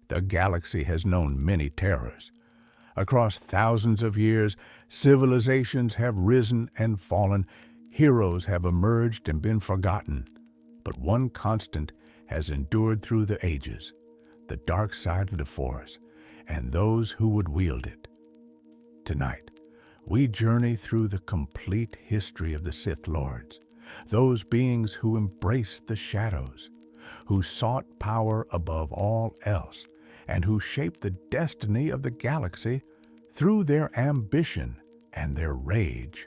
The galaxy has known many terrors. Across thousands of years, civilizations have risen and fallen, heroes have emerged and been forgotten. But one constant has endured through the ages: the dark side of the Force, and those who would wield it. Tonight, we journey through the complete history of the Sith Lords, those beings who embraced the shadows, who sought power above all else, and who shaped the destiny of the galaxy through their ambition and their rage.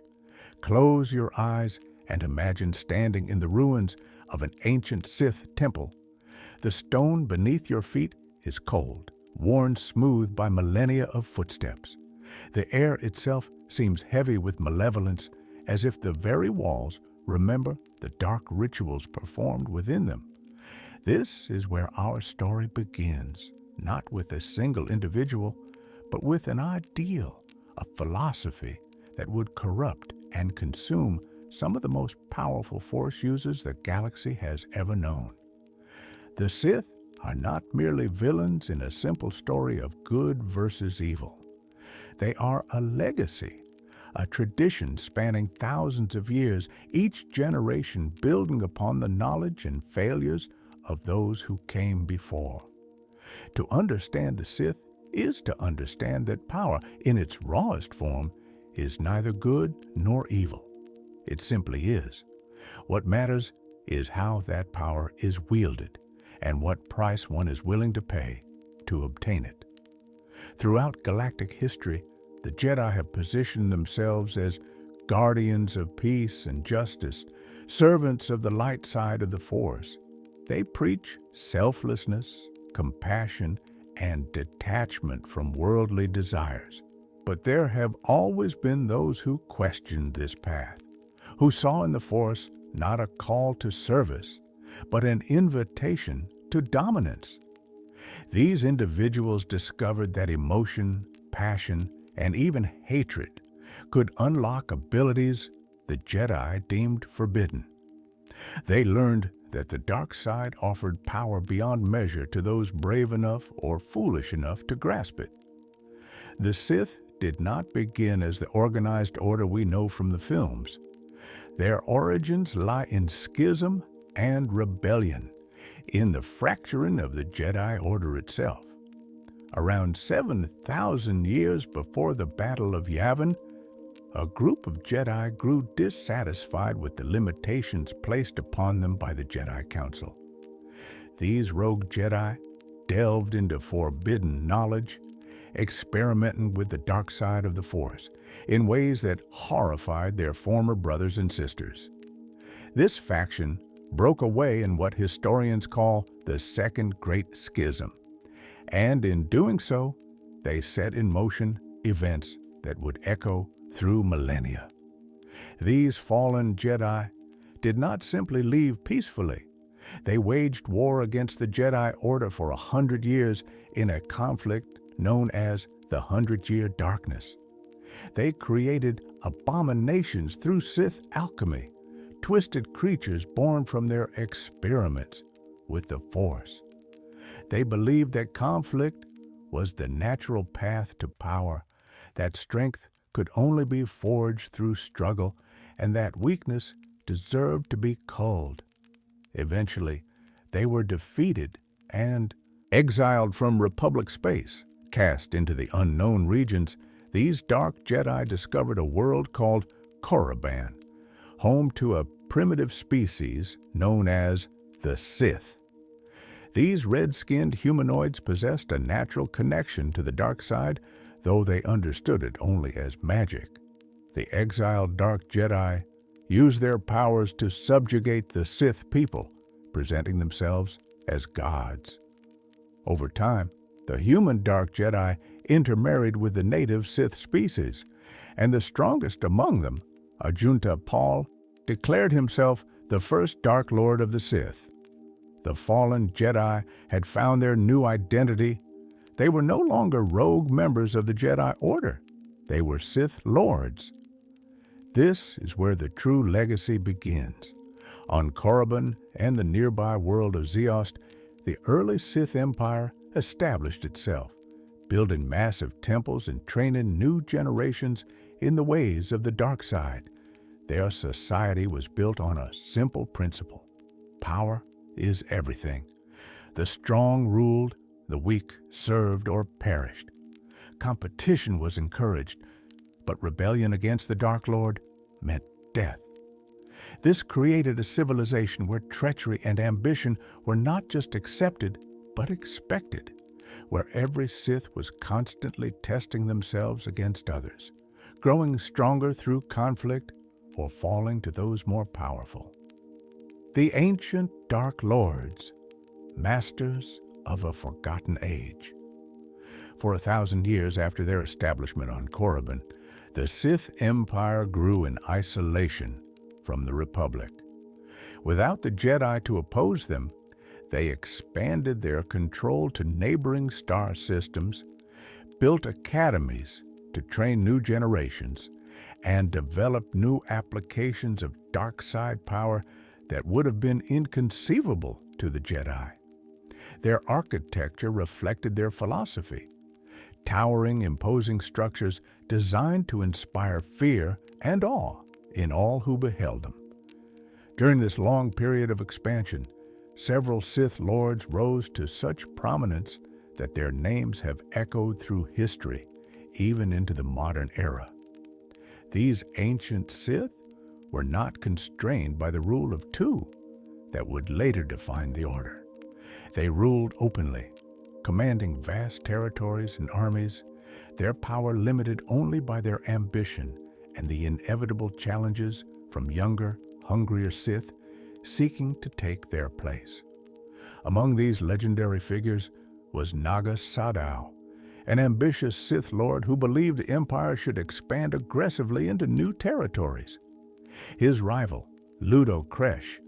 Close your eyes and imagine standing in the ruins of an ancient Sith temple. The stone beneath your feet is cold, worn smooth by millennia of footsteps. The air itself seems heavy with malevolence, as if the very walls remember the dark rituals performed within them. This is where our story begins, not with a single individual, but with an ideal, a philosophy that would corrupt and consume some of the most powerful Force users the galaxy has ever known. The Sith are not merely villains in a simple story of good versus evil. They are a legacy, a tradition spanning thousands of years, each generation building upon the knowledge and failures of those who came before. To understand the Sith is to understand that power, in its rawest form, is neither good nor evil. It simply is. What matters is how that power is wielded and what price one is willing to pay to obtain it. Throughout galactic history, the Jedi have positioned themselves as guardians of peace and justice, servants of the light side of the Force. They preach selflessness, compassion, and detachment from worldly desires. But there have always been those who questioned this path, who saw in the Force not a call to service, but an invitation to dominance. These individuals discovered that emotion, passion, and even hatred could unlock abilities the Jedi deemed forbidden. They learned that the dark side offered power beyond measure to those brave enough or foolish enough to grasp it. The Sith did not begin as the organized order we know from the films. Their origins lie in schism and rebellion, in the fracturing of the Jedi Order itself. Around 7,000 years before the Battle of Yavin, a group of Jedi grew dissatisfied with the limitations placed upon them by the Jedi Council. These rogue Jedi delved into forbidden knowledge, experimenting with the dark side of the Force in ways that horrified their former brothers and sisters. This faction broke away in what historians call the Second Great Schism, and in doing so, they set in motion events that would echo through millennia. These fallen Jedi did not simply leave peacefully. They waged war against the Jedi Order for 100 years in a conflict known as the 100-Year Darkness. They created abominations through Sith alchemy, twisted creatures born from their experiments with the Force. They believed that conflict was the natural path to power, that strength could only be forged through struggle, and that weakness deserved to be culled. Eventually, they were defeated and exiled from Republic space. Cast into the unknown regions, these dark Jedi discovered a world called Korriban, home to a primitive species known as the Sith. These red-skinned humanoids possessed a natural connection to the dark side, though they understood it only as magic. The exiled dark Jedi used their powers to subjugate the Sith people, presenting themselves as gods. Over time, the human dark Jedi intermarried with the native Sith species, and the strongest among them, Ajunta Pall, declared himself the first Dark Lord of the Sith. The fallen Jedi had found their new identity. They were no longer rogue members of the Jedi Order. They were Sith Lords. This is where the true legacy begins. On Korriban and the nearby world of Zeost, the early Sith Empire established itself, building massive temples and training new generations in the ways of the dark side. Their society was built on a simple principle: power is everything. The strong ruled, the weak served or perished. Competition was encouraged, but rebellion against the Dark Lord meant death. This created a civilization where treachery and ambition were not just accepted, but expected, where every Sith was constantly testing themselves against others, growing stronger through conflict or falling to those more powerful. The ancient Dark Lords, masters of a forgotten age. For 1,000 years after their establishment on Korriban, the Sith Empire grew in isolation from the Republic. Without the Jedi to oppose them, they expanded their control to neighboring star systems, built academies to train new generations, and developed new applications of dark side power that would have been inconceivable to the Jedi. Their architecture reflected their philosophy: towering, imposing structures designed to inspire fear and awe in all who beheld them. During this long period of expansion, several Sith Lords rose to such prominence that their names have echoed through history, even into the modern era. These ancient Sith were not constrained by the rule of two that would later define the Order. They ruled openly, commanding vast territories and armies, their power limited only by their ambition and the inevitable challenges from younger, hungrier Sith seeking to take their place. Among these legendary figures was Naga Sadow, an ambitious Sith Lord who believed the Empire should expand aggressively into new territories. His rival, Ludo Kresh,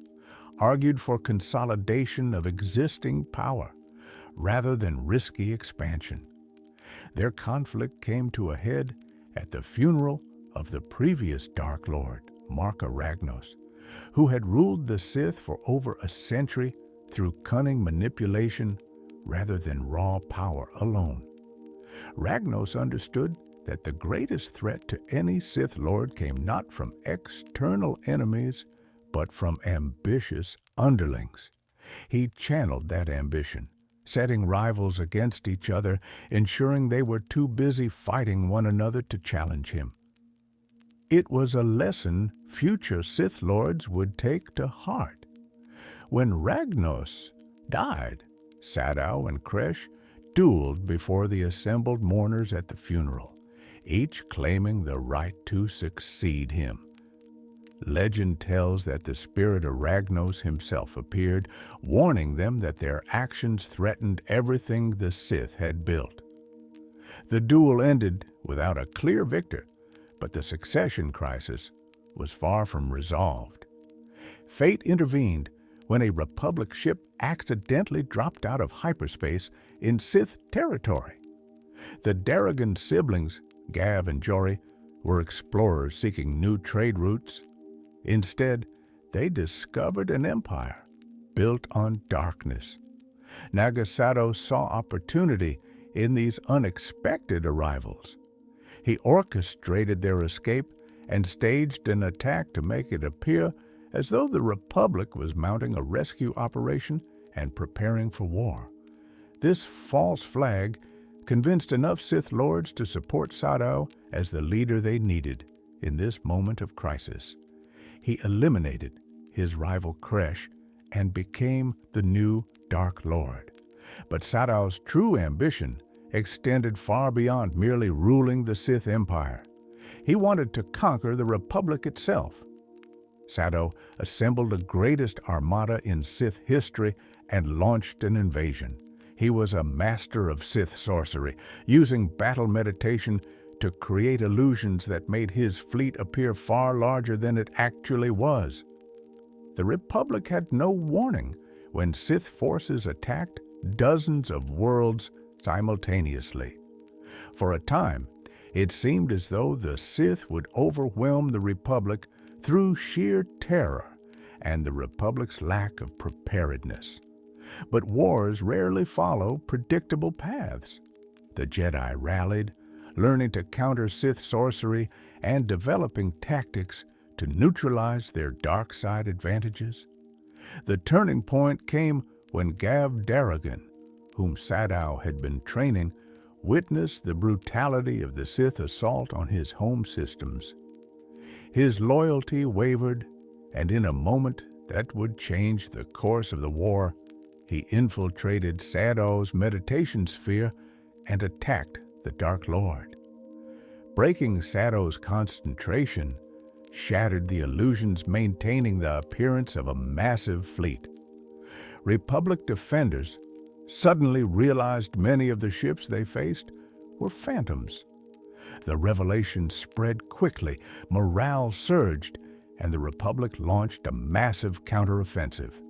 argued for consolidation of existing power rather than risky expansion. Their conflict came to a head at the funeral of the previous Dark Lord, Marka Ragnos, who had ruled the Sith for over a century through cunning manipulation rather than raw power alone. Ragnos understood that the greatest threat to any Sith Lord came not from external enemies, but from ambitious underlings. He channeled that ambition, setting rivals against each other, ensuring they were too busy fighting one another to challenge him. It was a lesson future Sith Lords would take to heart. When Ragnos died, Sadow and Kresh dueled before the assembled mourners at the funeral, each claiming the right to succeed him. Legend tells that the spirit of Ragnos himself appeared, warning them that their actions threatened everything the Sith had built. The duel ended without a clear victor, but the succession crisis was far from resolved. Fate intervened when a Republic ship accidentally dropped out of hyperspace in Sith territory. The Darrigan siblings, Gav and Jory, were explorers seeking new trade routes. Instead, they discovered an empire built on darkness. Naga Sadow saw opportunity in these unexpected arrivals. He orchestrated their escape and staged an attack to make it appear as though the Republic was mounting a rescue operation and preparing for war. This false flag convinced enough Sith Lords to support Sadow as the leader they needed in this moment of crisis. He eliminated his rival Kresh and became the new Dark Lord. But Sadow's true ambition extended far beyond merely ruling the Sith Empire. He wanted to conquer the Republic itself. Sadow assembled the greatest armada in Sith history and launched an invasion. He was a master of Sith sorcery, using battle meditation to create illusions that made his fleet appear far larger than it actually was. The Republic had no warning when Sith forces attacked dozens of worlds simultaneously. For a time, it seemed as though the Sith would overwhelm the Republic through sheer terror and the Republic's lack of preparedness. But wars rarely follow predictable paths. The Jedi rallied, learning to counter Sith sorcery and developing tactics to neutralize their dark side advantages. The turning point came when Gav Darrigan, whom Sadow had been training, witnessed the brutality of the Sith assault on his home systems. His loyalty wavered, and in a moment that would change the course of the war, he infiltrated Sadow's meditation sphere and attacked the Dark Lord. Breaking Sadow's concentration shattered the illusions, maintaining the appearance of a massive fleet. Republic defenders suddenly realized many of the ships they faced were phantoms. The revelation spread quickly, morale surged, and the Republic launched a massive counteroffensive.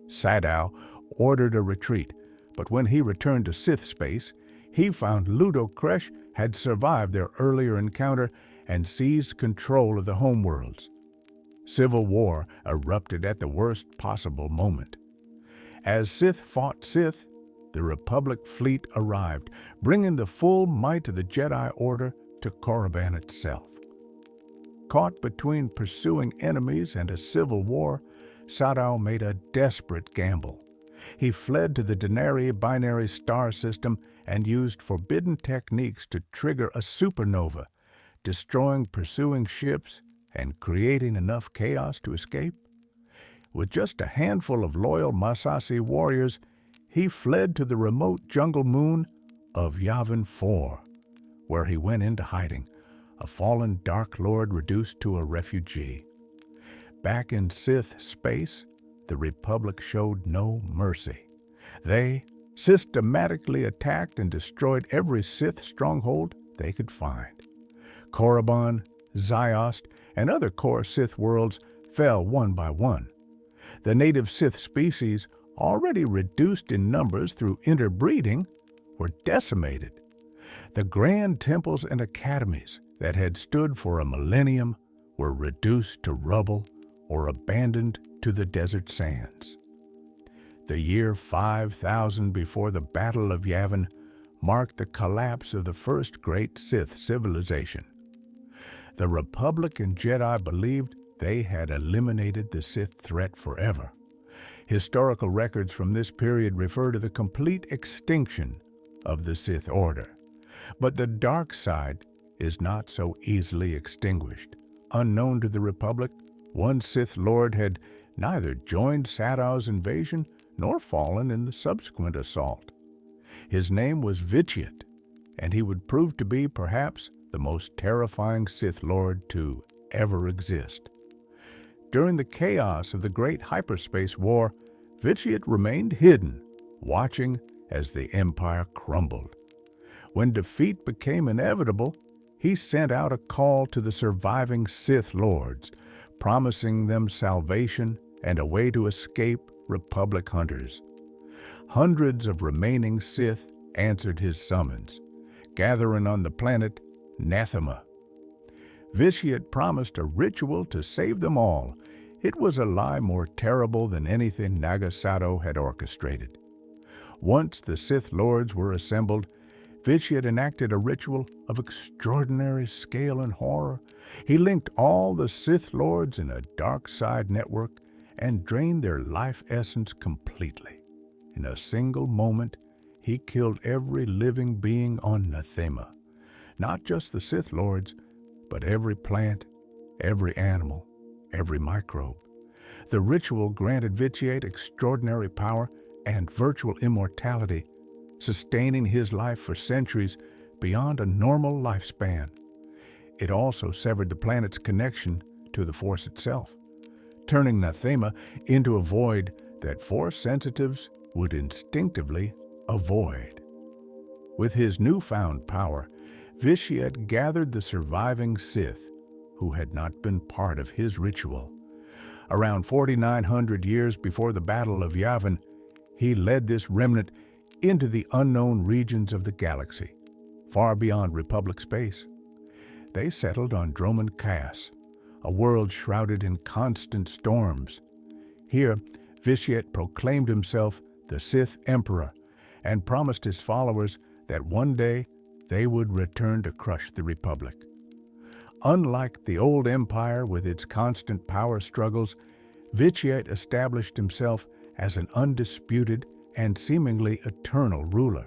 Sadow ordered a retreat, but when he returned to Sith space, he found Ludo Kresh had survived their earlier encounter and seized control of the homeworlds. Civil war erupted at the worst possible moment. As Sith fought Sith, the Republic fleet arrived, bringing the full might of the Jedi Order to Korriban itself. Caught between pursuing enemies and a civil war, Sadow made a desperate gamble. He fled to the Denari binary star system and used forbidden techniques to trigger a supernova, destroying pursuing ships and creating enough chaos to escape. With just a handful of loyal Massassi warriors, he fled to the remote jungle moon of Yavin IV, where he went into hiding, a fallen Dark Lord reduced to a refugee. Back in Sith space, the Republic showed no mercy. They systematically attacked and destroyed every Sith stronghold they could find. Korriban, Ziost, and other core Sith worlds fell one by one. The native Sith species, already reduced in numbers through interbreeding, were decimated. The grand temples and academies that had stood for a millennium were reduced to rubble or abandoned to the desert sands. The year 5000 before the Battle of Yavin marked the collapse of the first great Sith civilization. The Republic and Jedi believed they had eliminated the Sith threat forever. Historical records from this period refer to the complete extinction of the Sith Order. But the dark side is not so easily extinguished. Unknown to the Republic, one Sith Lord had neither joined Sadow's invasion nor fallen in the subsequent assault. His name was Vitiate, and he would prove to be perhaps the most terrifying Sith Lord to ever exist. During the chaos of the Great Hyperspace War, Vitiate remained hidden, watching as the Empire crumbled. When defeat became inevitable, he sent out a call to the surviving Sith Lords, promising them salvation and a way to escape Republic hunters. Hundreds of remaining Sith answered his summons, gathering on the planet Nathema. Vitiate promised a ritual to save them all. It was a lie more terrible than anything Naga Sadow had orchestrated. Once the Sith Lords were assembled, Vitiate enacted a ritual of extraordinary scale and horror. He linked all the Sith Lords in a dark side network and drained their life essence completely. In a single moment, he killed every living being on Nathema. Not just the Sith Lords, but every plant, every animal, every microbe. The ritual granted Vitiate extraordinary power and virtual immortality, sustaining his life for centuries beyond a normal lifespan. It also severed the planet's connection to the Force itself, turning Nathema into a void that Force sensitives would instinctively avoid. With his newfound power, Vitiate gathered the surviving Sith who had not been part of his ritual. Around 4,900 years before the Battle of Yavin, he led this remnant into the unknown regions of the galaxy, far beyond Republic space. They settled on Droman Kaas, a world shrouded in constant storms. Here, Vitiate proclaimed himself the Sith Emperor and promised his followers that one day they would return to crush the Republic. Unlike the old empire with its constant power struggles, Vitiate established himself as an undisputed and seemingly eternal ruler.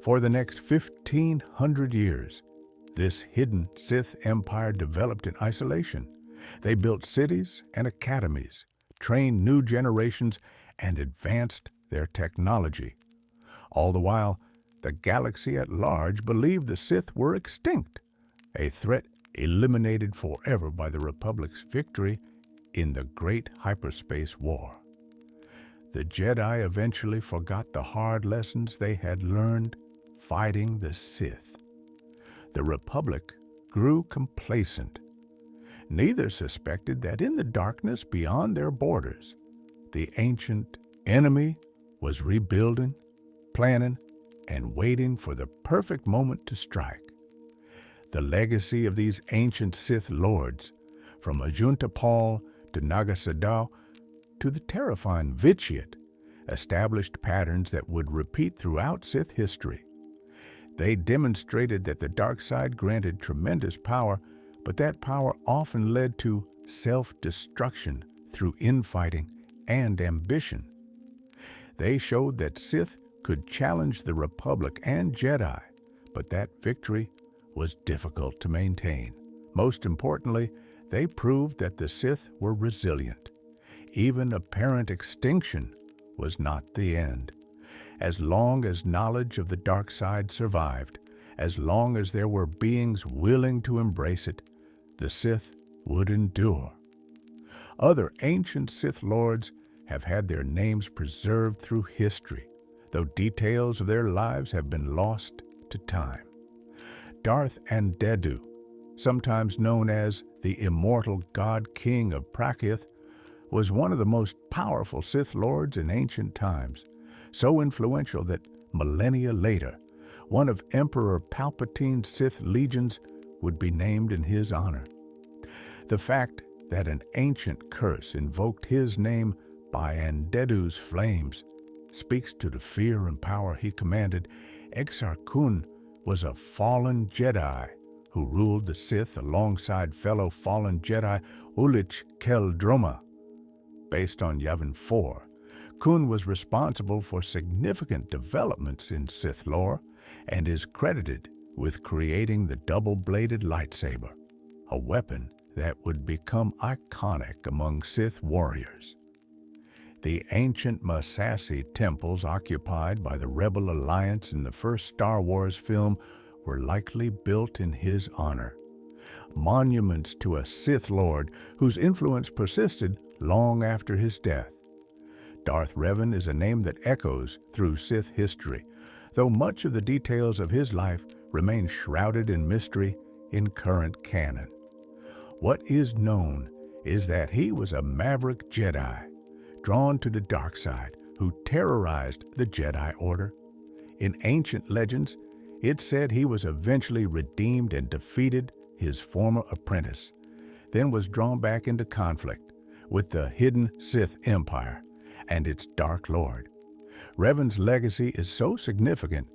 For the next 1,500 years, this hidden Sith Empire developed in isolation. They built cities and academies, trained new generations, and advanced their technology. All the while, the galaxy at large believed the Sith were extinct, a threat eliminated forever by the Republic's victory in the Great Hyperspace War. The Jedi eventually forgot the hard lessons they had learned fighting the Sith. The Republic grew complacent. Neither suspected that in the darkness beyond their borders, the ancient enemy was rebuilding, planning, and waiting for the perfect moment to strike. The legacy of these ancient Sith Lords, from Ajunta Pall to Naga Sadow to the terrifying Vitiate, established patterns that would repeat throughout Sith history. They demonstrated that the dark side granted tremendous power, but that power often led to self-destruction through infighting and ambition. They showed that Sith could challenge the Republic and Jedi, but that victory was difficult to maintain. Most importantly, they proved that the Sith were resilient. Even apparent extinction was not the end. As long as knowledge of the dark side survived, as long as there were beings willing to embrace it, the Sith would endure. Other ancient Sith Lords have had their names preserved through history, though details of their lives have been lost to time. Darth Andedu, sometimes known as the immortal God King of Prakyth, was one of the most powerful Sith Lords in ancient times, so influential that millennia later, one of Emperor Palpatine's Sith legions would be named in his honor. The fact that an ancient curse invoked his name by Andedu's flames speaks to the fear and power he commanded. Exar Kun was a fallen Jedi who ruled the Sith alongside fellow fallen Jedi Ulich Kel Droma. Based on Yavin 4, Kun was responsible for significant developments in Sith lore and is credited with creating the double-bladed lightsaber, a weapon that would become iconic among Sith warriors. The ancient Massassi temples occupied by the Rebel Alliance in the first Star Wars film were likely built in his honor. Monuments to a Sith Lord whose influence persisted long after his death. Darth Revan is a name that echoes through Sith history, though much of the details of his life remain shrouded in mystery in current canon. What is known is that he was a maverick Jedi, drawn to the dark side, who terrorized the Jedi Order. In ancient legends, it said he was eventually redeemed and defeated his former apprentice, then was drawn back into conflict with the hidden Sith Empire and its Dark Lord. Revan's legacy is so significant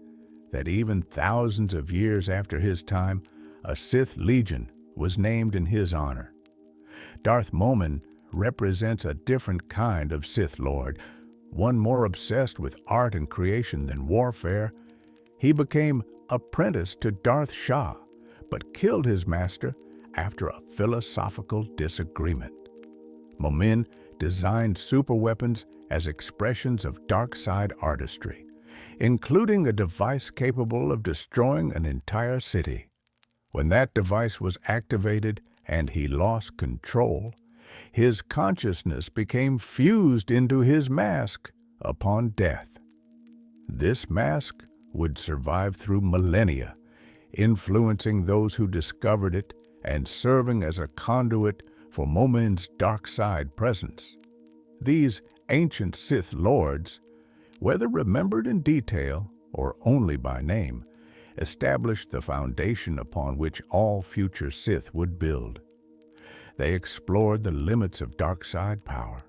that even thousands of years after his time, a Sith Legion was named in his honor. Darth Momin represents a different kind of Sith Lord, one more obsessed with art and creation than warfare. He became apprentice to Darth Shah, but killed his master after a philosophical disagreement. Momin designed superweapons as expressions of dark side artistry, including a device capable of destroying an entire city. When that device was activated and he lost control, his consciousness became fused into his mask upon death. This mask would survive through millennia, influencing those who discovered it and serving as a conduit for Momin's dark side presence. These ancient Sith Lords, whether remembered in detail or only by name, established the foundation upon which all future Sith would build. They explored the limits of dark side power,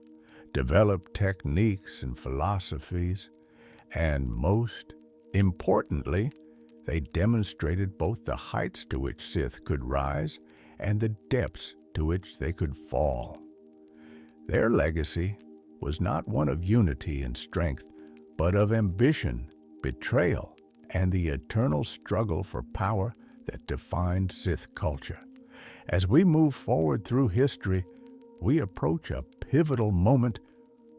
developed techniques and philosophies, and most importantly, they demonstrated both the heights to which Sith could rise and the depths to which they could fall. Their legacy was not one of unity and strength, but of ambition, betrayal, and the eternal struggle for power that defined Sith culture. As we move forward through history, we approach a pivotal moment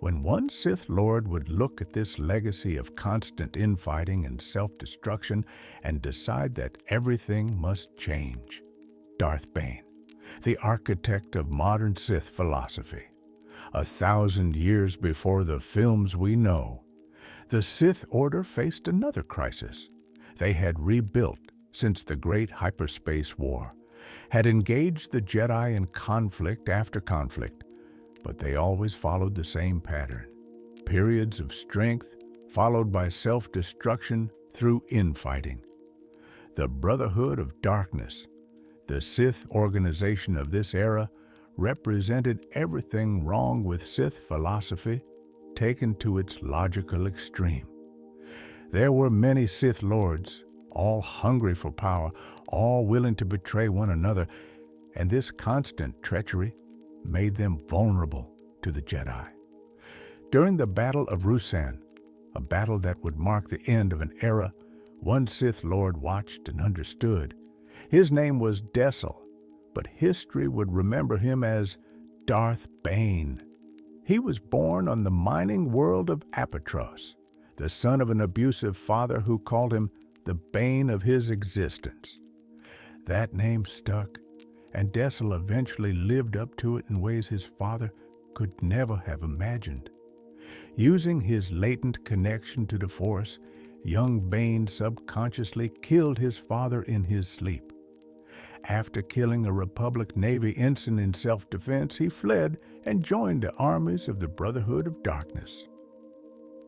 when one Sith Lord would look at this legacy of constant infighting and self-destruction and decide that everything must change. Darth Bane, the architect of modern Sith philosophy. 1,000 years before the films we know, the Sith Order faced another crisis. They had rebuilt since the Great Hyperspace War, had engaged the Jedi in conflict after conflict, but they always followed the same pattern. Periods of strength followed by self-destruction through infighting. The Brotherhood of Darkness, the Sith organization of this era, represented everything wrong with Sith philosophy taken to its logical extreme. There were many Sith Lords, all hungry for power, all willing to betray one another, and this constant treachery made them vulnerable to the Jedi. During the Battle of Ruusan, a battle that would mark the end of an era, one Sith Lord watched and understood. His name was Dessel, but history would remember him as Darth Bane. He was born on the mining world of Apatros, the son of an abusive father who called him the bane of his existence. That name stuck, and Dessel eventually lived up to it in ways his father could never have imagined. Using his latent connection to the Force, young Bane subconsciously killed his father in his sleep. After killing a Republic Navy ensign in self-defense, he fled and joined the armies of the Brotherhood of Darkness.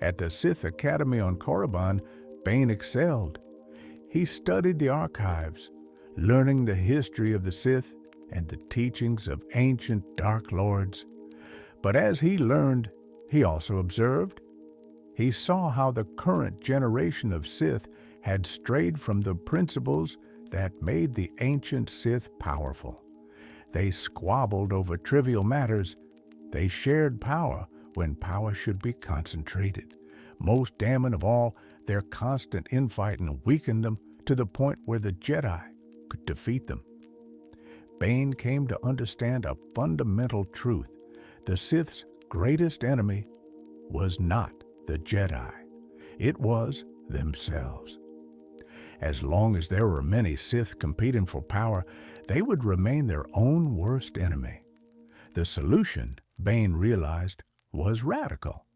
At the Sith Academy on Korriban, Bane excelled. He studied the archives, learning the history of the Sith and the teachings of ancient Dark Lords. But as he learned, he also observed. He saw how the current generation of Sith had strayed from the principles that made the ancient Sith powerful. They squabbled over trivial matters. They shared power when power should be concentrated. Most damning of all, their constant infighting weakened them to the point where the Jedi could defeat them. Bane came to understand a fundamental truth. The Sith's greatest enemy was not the Jedi. It was themselves. As long as there were many Sith competing for power, they would remain their own worst enemy. The solution, Bane realized, was radical.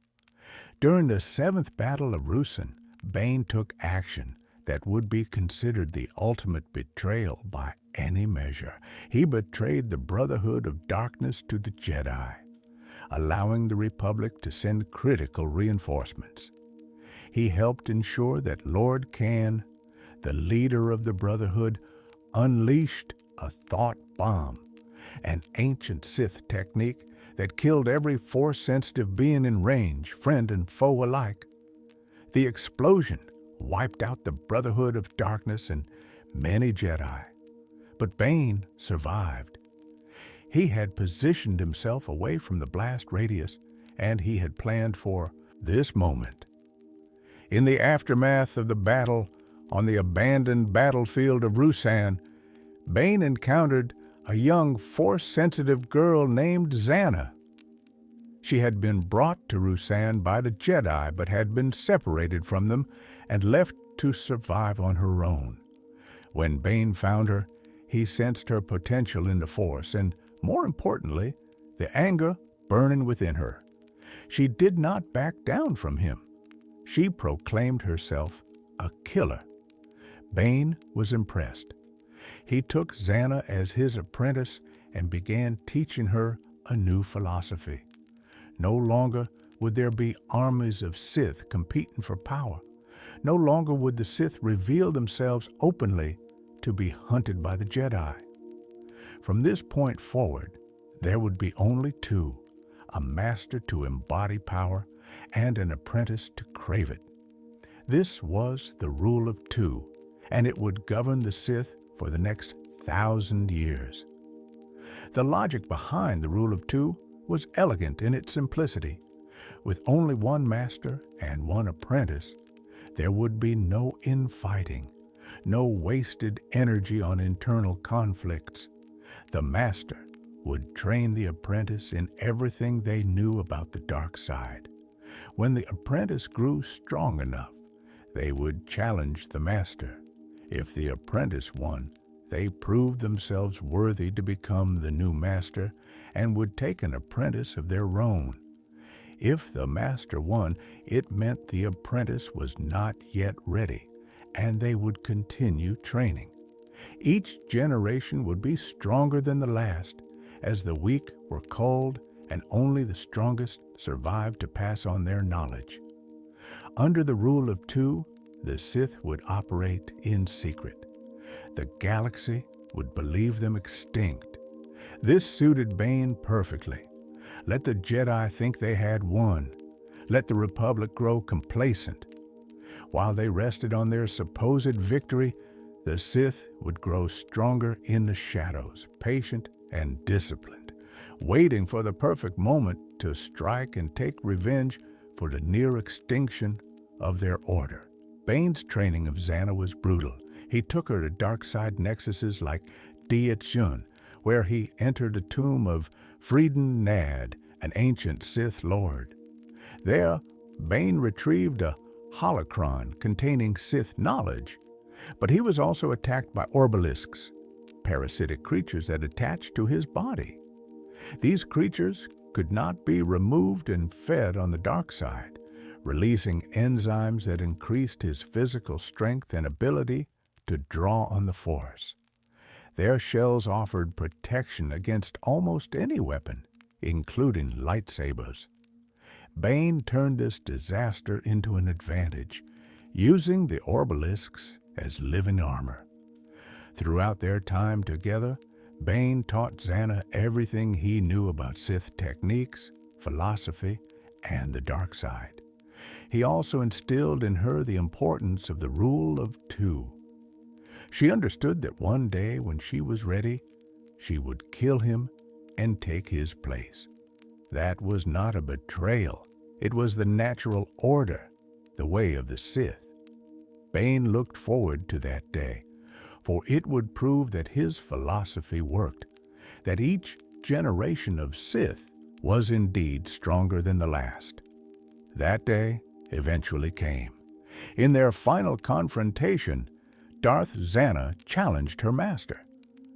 During the 7th Battle of Ruusan, Bane took action that would be considered the ultimate betrayal by any measure. He betrayed the Brotherhood of Darkness to the Jedi, allowing the Republic to send critical reinforcements. He helped ensure that Lord Khan, the leader of the Brotherhood, unleashed a thought bomb, an ancient Sith technique that killed every Force-sensitive being in range, friend and foe alike. The explosion wiped out the Brotherhood of Darkness and many Jedi. But Bane survived. He had positioned himself away from the blast radius, and he had planned for this moment. In the aftermath of the battle on the abandoned battlefield of Ruusan, Bane encountered a young Force-sensitive girl named Zannah. She had been brought to Ruusan by the Jedi, but had been separated from them and left to survive on her own. When Bane found her, he sensed her potential in the Force and, more importantly, the anger burning within her. She did not back down from him. She proclaimed herself a killer. Bane was impressed. He took Zannah as his apprentice and began teaching her a new philosophy. No longer would there be armies of Sith competing for power. No longer would the Sith reveal themselves openly to be hunted by the Jedi. From this point forward, there would be only two, a master to embody power, and an apprentice to crave it. This was the rule of two, and it would govern the Sith for the next 1,000 years. The logic behind the rule of two was elegant in its simplicity. With only one master and one apprentice, there would be no infighting, no wasted energy on internal conflicts. The master would train the apprentice in everything they knew about the dark side. When the apprentice grew strong enough, they would challenge the master. If the apprentice won, they proved themselves worthy to become the new master and would take an apprentice of their own. If the master won, it meant the apprentice was not yet ready, and they would continue training. Each generation would be stronger than the last, as the weak were culled and only the strongest survived to pass on their knowledge. Under the rule of two, the Sith would operate in secret. The galaxy would believe them extinct. This suited Bane perfectly. Let the Jedi think they had won. Let the Republic grow complacent. While they rested on their supposed victory, the Sith would grow stronger in the shadows, patient and disciplined, waiting for the perfect moment to strike and take revenge for the near extinction of their order. Bane's training of Xana was brutal. He took her to dark side nexuses like Diet Jun, where he entered the tomb of Freeden Nad, an ancient Sith Lord. There, Bane retrieved a holocron containing Sith knowledge, but he was also attacked by orbalisks, parasitic creatures that attached to his body. These creatures could not be removed and fed on the dark side, releasing enzymes that increased his physical strength and ability to draw on the Force. Their shells offered protection against almost any weapon, including lightsabers. Bane turned this disaster into an advantage, using the orbalisks as living armor. Throughout their time together, Bane taught Xana everything he knew about Sith techniques, philosophy, and the dark side. He also instilled in her the importance of the rule of two. She understood that one day when she was ready, she would kill him and take his place. That was not a betrayal. It was the natural order, the way of the Sith. Bane looked forward to that day, for it would prove that his philosophy worked, that each generation of Sith was indeed stronger than the last. That day eventually came. In their final confrontation, Darth Xana challenged her master.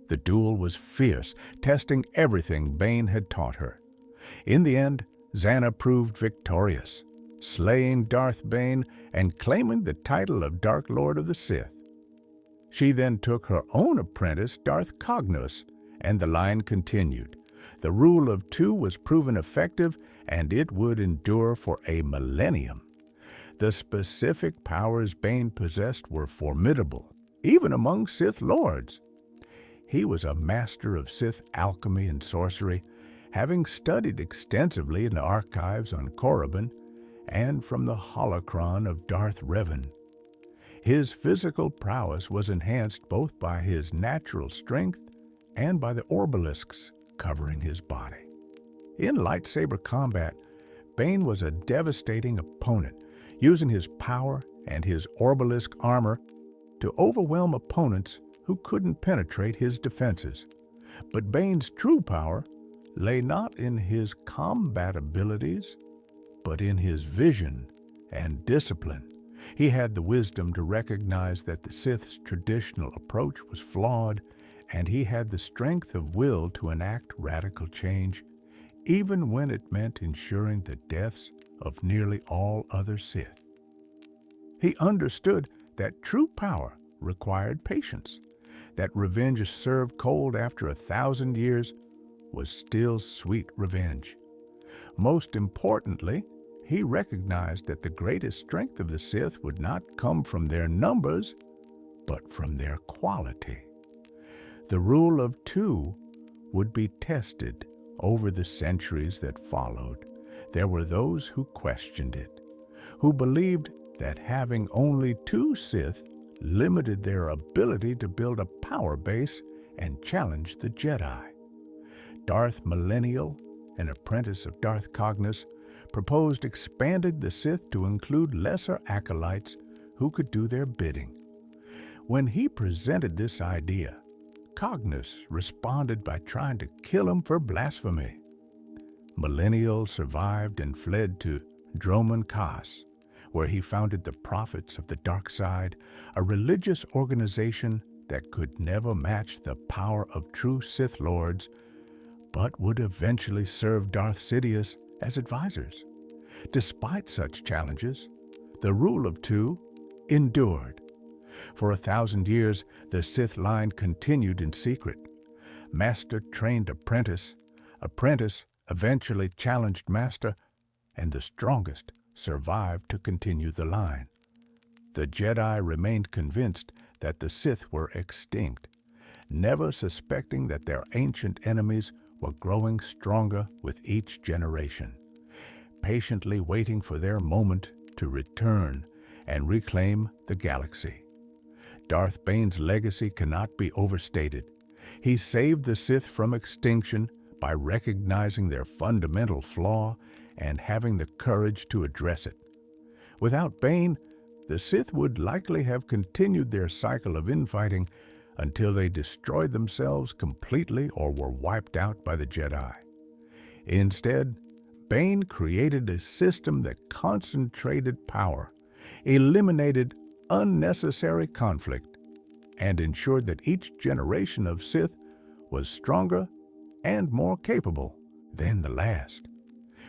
The duel was fierce, testing everything Bane had taught her. In the end, Xana proved victorious, slaying Darth Bane and claiming the title of Dark Lord of the Sith. She then took her own apprentice, Darth Cognus, and the line continued. The rule of two was proven effective, and it would endure for a millennium. The specific powers Bane possessed were formidable, even among Sith Lords. He was a master of Sith alchemy and sorcery, having studied extensively in the archives on Korriban and from the holocron of Darth Revan. His physical prowess was enhanced both by his natural strength and by the orbalisks covering his body. In lightsaber combat, Bane was a devastating opponent, using his power and his orbalisk armor to overwhelm opponents who couldn't penetrate his defenses. But Bane's true power lay not in his combat abilities, but in his vision and discipline. He had the wisdom to recognize that the Sith's traditional approach was flawed, and he had the strength of will to enact radical change, even when it meant ensuring the deaths of nearly all other Sith. He understood that true power required patience, that revenge served cold after 1,000 years was still sweet revenge. Most importantly, he recognized that the greatest strength of the Sith would not come from their numbers, but from their quality. The rule of two would be tested Over the centuries that followed, there were those who questioned it, who believed that having only two Sith limited their ability to build a power base and challenge the Jedi. Darth Millennial, an apprentice of Darth Cognos, proposed expanded the Sith to include lesser acolytes who could do their bidding. When he presented this idea, Cognos responded by trying to kill him for blasphemy. Millennial survived and fled to Dromund Kaas, where he founded the Prophets of the Dark Side, a religious organization that could never match the power of true Sith Lords, but would eventually serve Darth Sidious as advisors. Despite such challenges, the rule of two endured. For 1,000 years, the Sith line continued in secret. Master trained apprentice, apprentice eventually challenged master, and the strongest survived to continue the line. The Jedi remained convinced that the Sith were extinct, never suspecting that their ancient enemies were growing stronger with each generation, patiently waiting for their moment to return and reclaim the galaxy. Darth Bane's legacy cannot be overstated. He saved the Sith from extinction by recognizing their fundamental flaw and having the courage to address it. Without Bane, the Sith would likely have continued their cycle of infighting until they destroyed themselves completely or were wiped out by the Jedi. Instead, Bane created a system that concentrated power, eliminated unnecessary conflict, and ensured that each generation of Sith was stronger and more capable than the last.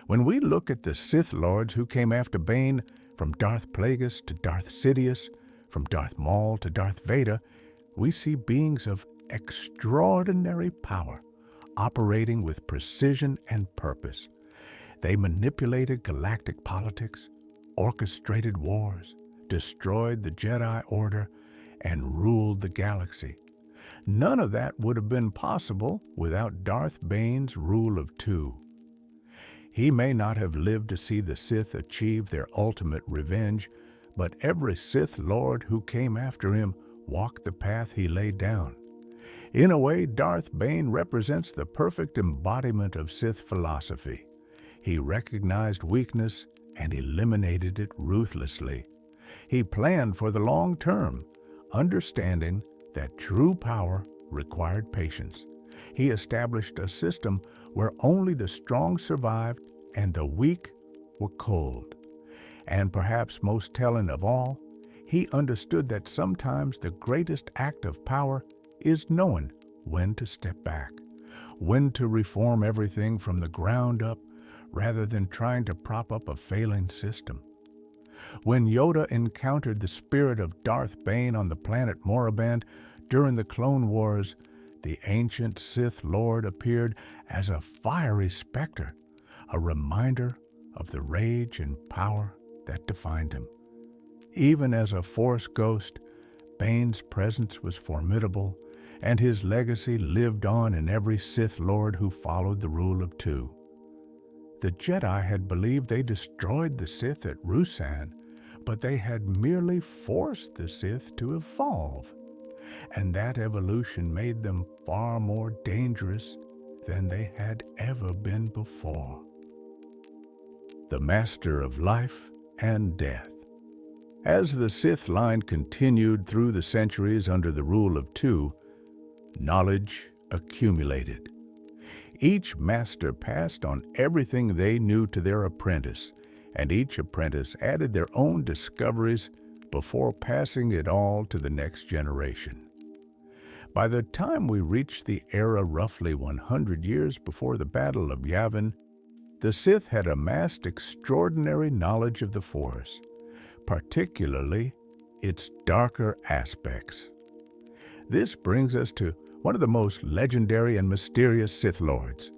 When we look at the Sith Lords who came after Bane, from Darth Plagueis to Darth Sidious, from Darth Maul to Darth Vader, we see beings of extraordinary power, operating with precision and purpose. They manipulated galactic politics, orchestrated wars, destroyed the Jedi Order, and ruled the galaxy. None of that would have been possible without Darth Bane's rule of two. He may not have lived to see the Sith achieve their ultimate revenge, but every Sith Lord who came after him walked the path he laid down. In a way, Darth Bane represents the perfect embodiment of Sith philosophy. He recognized weakness and eliminated it ruthlessly. He planned for the long term, understanding that true power required patience. He established a system where only the strong survived and the weak were cold. And perhaps most telling of all, he understood that sometimes the greatest act of power is knowing when to step back, when to reform everything from the ground up rather than trying to prop up a failing system. When Yoda encountered the spirit of Darth Bane on the planet Moraband during the Clone Wars, the ancient Sith Lord appeared as a fiery specter, a reminder of the rage and power that defined him. Even as a Force ghost, Bane's presence was formidable, and his legacy lived on in every Sith Lord who followed the rule of two. The Jedi had believed they destroyed the Sith at Ruusan, but they had merely forced the Sith to evolve, and that evolution made them far more dangerous than they had ever been before. The Master of Life and Death. As the Sith line continued through the centuries under the rule of two, knowledge accumulated. Each master passed on everything they knew to their apprentice, and each apprentice added their own discoveries before passing it all to the next generation. By the time we reached the era roughly 100 years before the Battle of Yavin, the Sith had amassed extraordinary knowledge of the Force, particularly its darker aspects. This brings us to one of the most legendary and mysterious Sith Lords,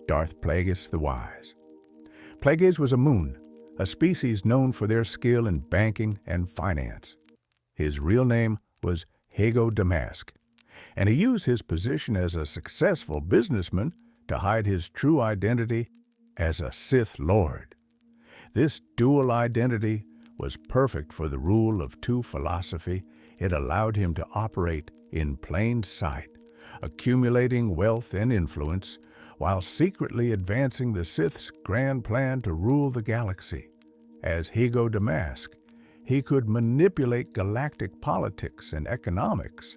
Darth Plagueis the Wise. Plagueis was a moon, a species known for their skill in banking and finance. His real name was Hago Damask, and he used his position as a successful businessman to hide his true identity as a Sith Lord. This dual identity was perfect for the rule of two philosophy. It allowed him to operate in plain sight, accumulating wealth and influence, while secretly advancing the Sith's grand plan to rule the galaxy. As Higo Damask, he could manipulate galactic politics and economics.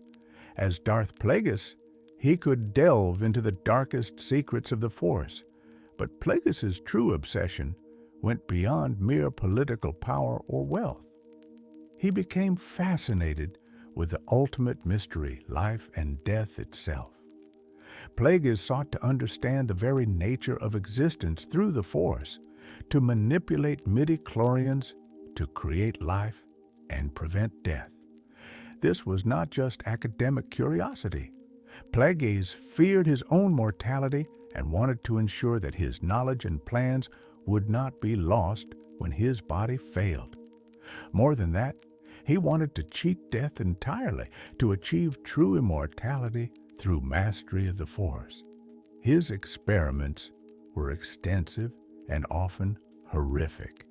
As Darth Plagueis, he could delve into the darkest secrets of the Force. But Plagueis's true obsession went beyond mere political power or wealth. He became fascinated with the ultimate mystery, life and death itself. Plagueis sought to understand the very nature of existence through the Force, to manipulate midi-chlorians, to create life and prevent death. This was not just academic curiosity. Plagueis feared his own mortality and wanted to ensure that his knowledge and plans would not be lost when his body failed. More than that, he wanted to cheat death entirely, to achieve true immortality through mastery of the Force. His experiments were extensive and often horrific.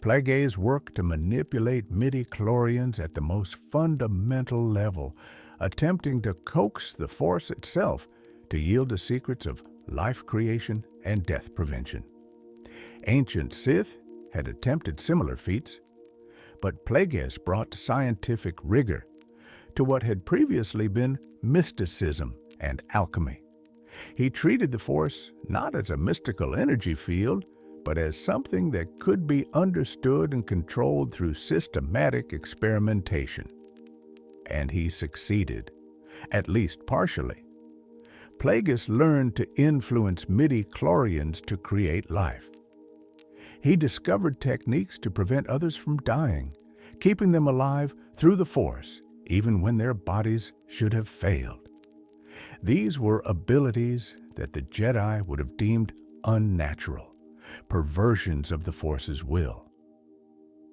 Plagueis worked to manipulate midi-chlorians at the most fundamental level, attempting to coax the Force itself to yield the secrets of life creation and death prevention. Ancient Sith had attempted similar feats, but Plagueis brought scientific rigor to what had previously been mysticism and alchemy. He treated the Force not as a mystical energy field, but as something that could be understood and controlled through systematic experimentation. And he succeeded, at least partially. Plagueis learned to influence midi-chlorians to create life. He discovered techniques to prevent others from dying, keeping them alive through the Force, even when their bodies should have failed. These were abilities that the Jedi would have deemed unnatural, perversions of the Force's will.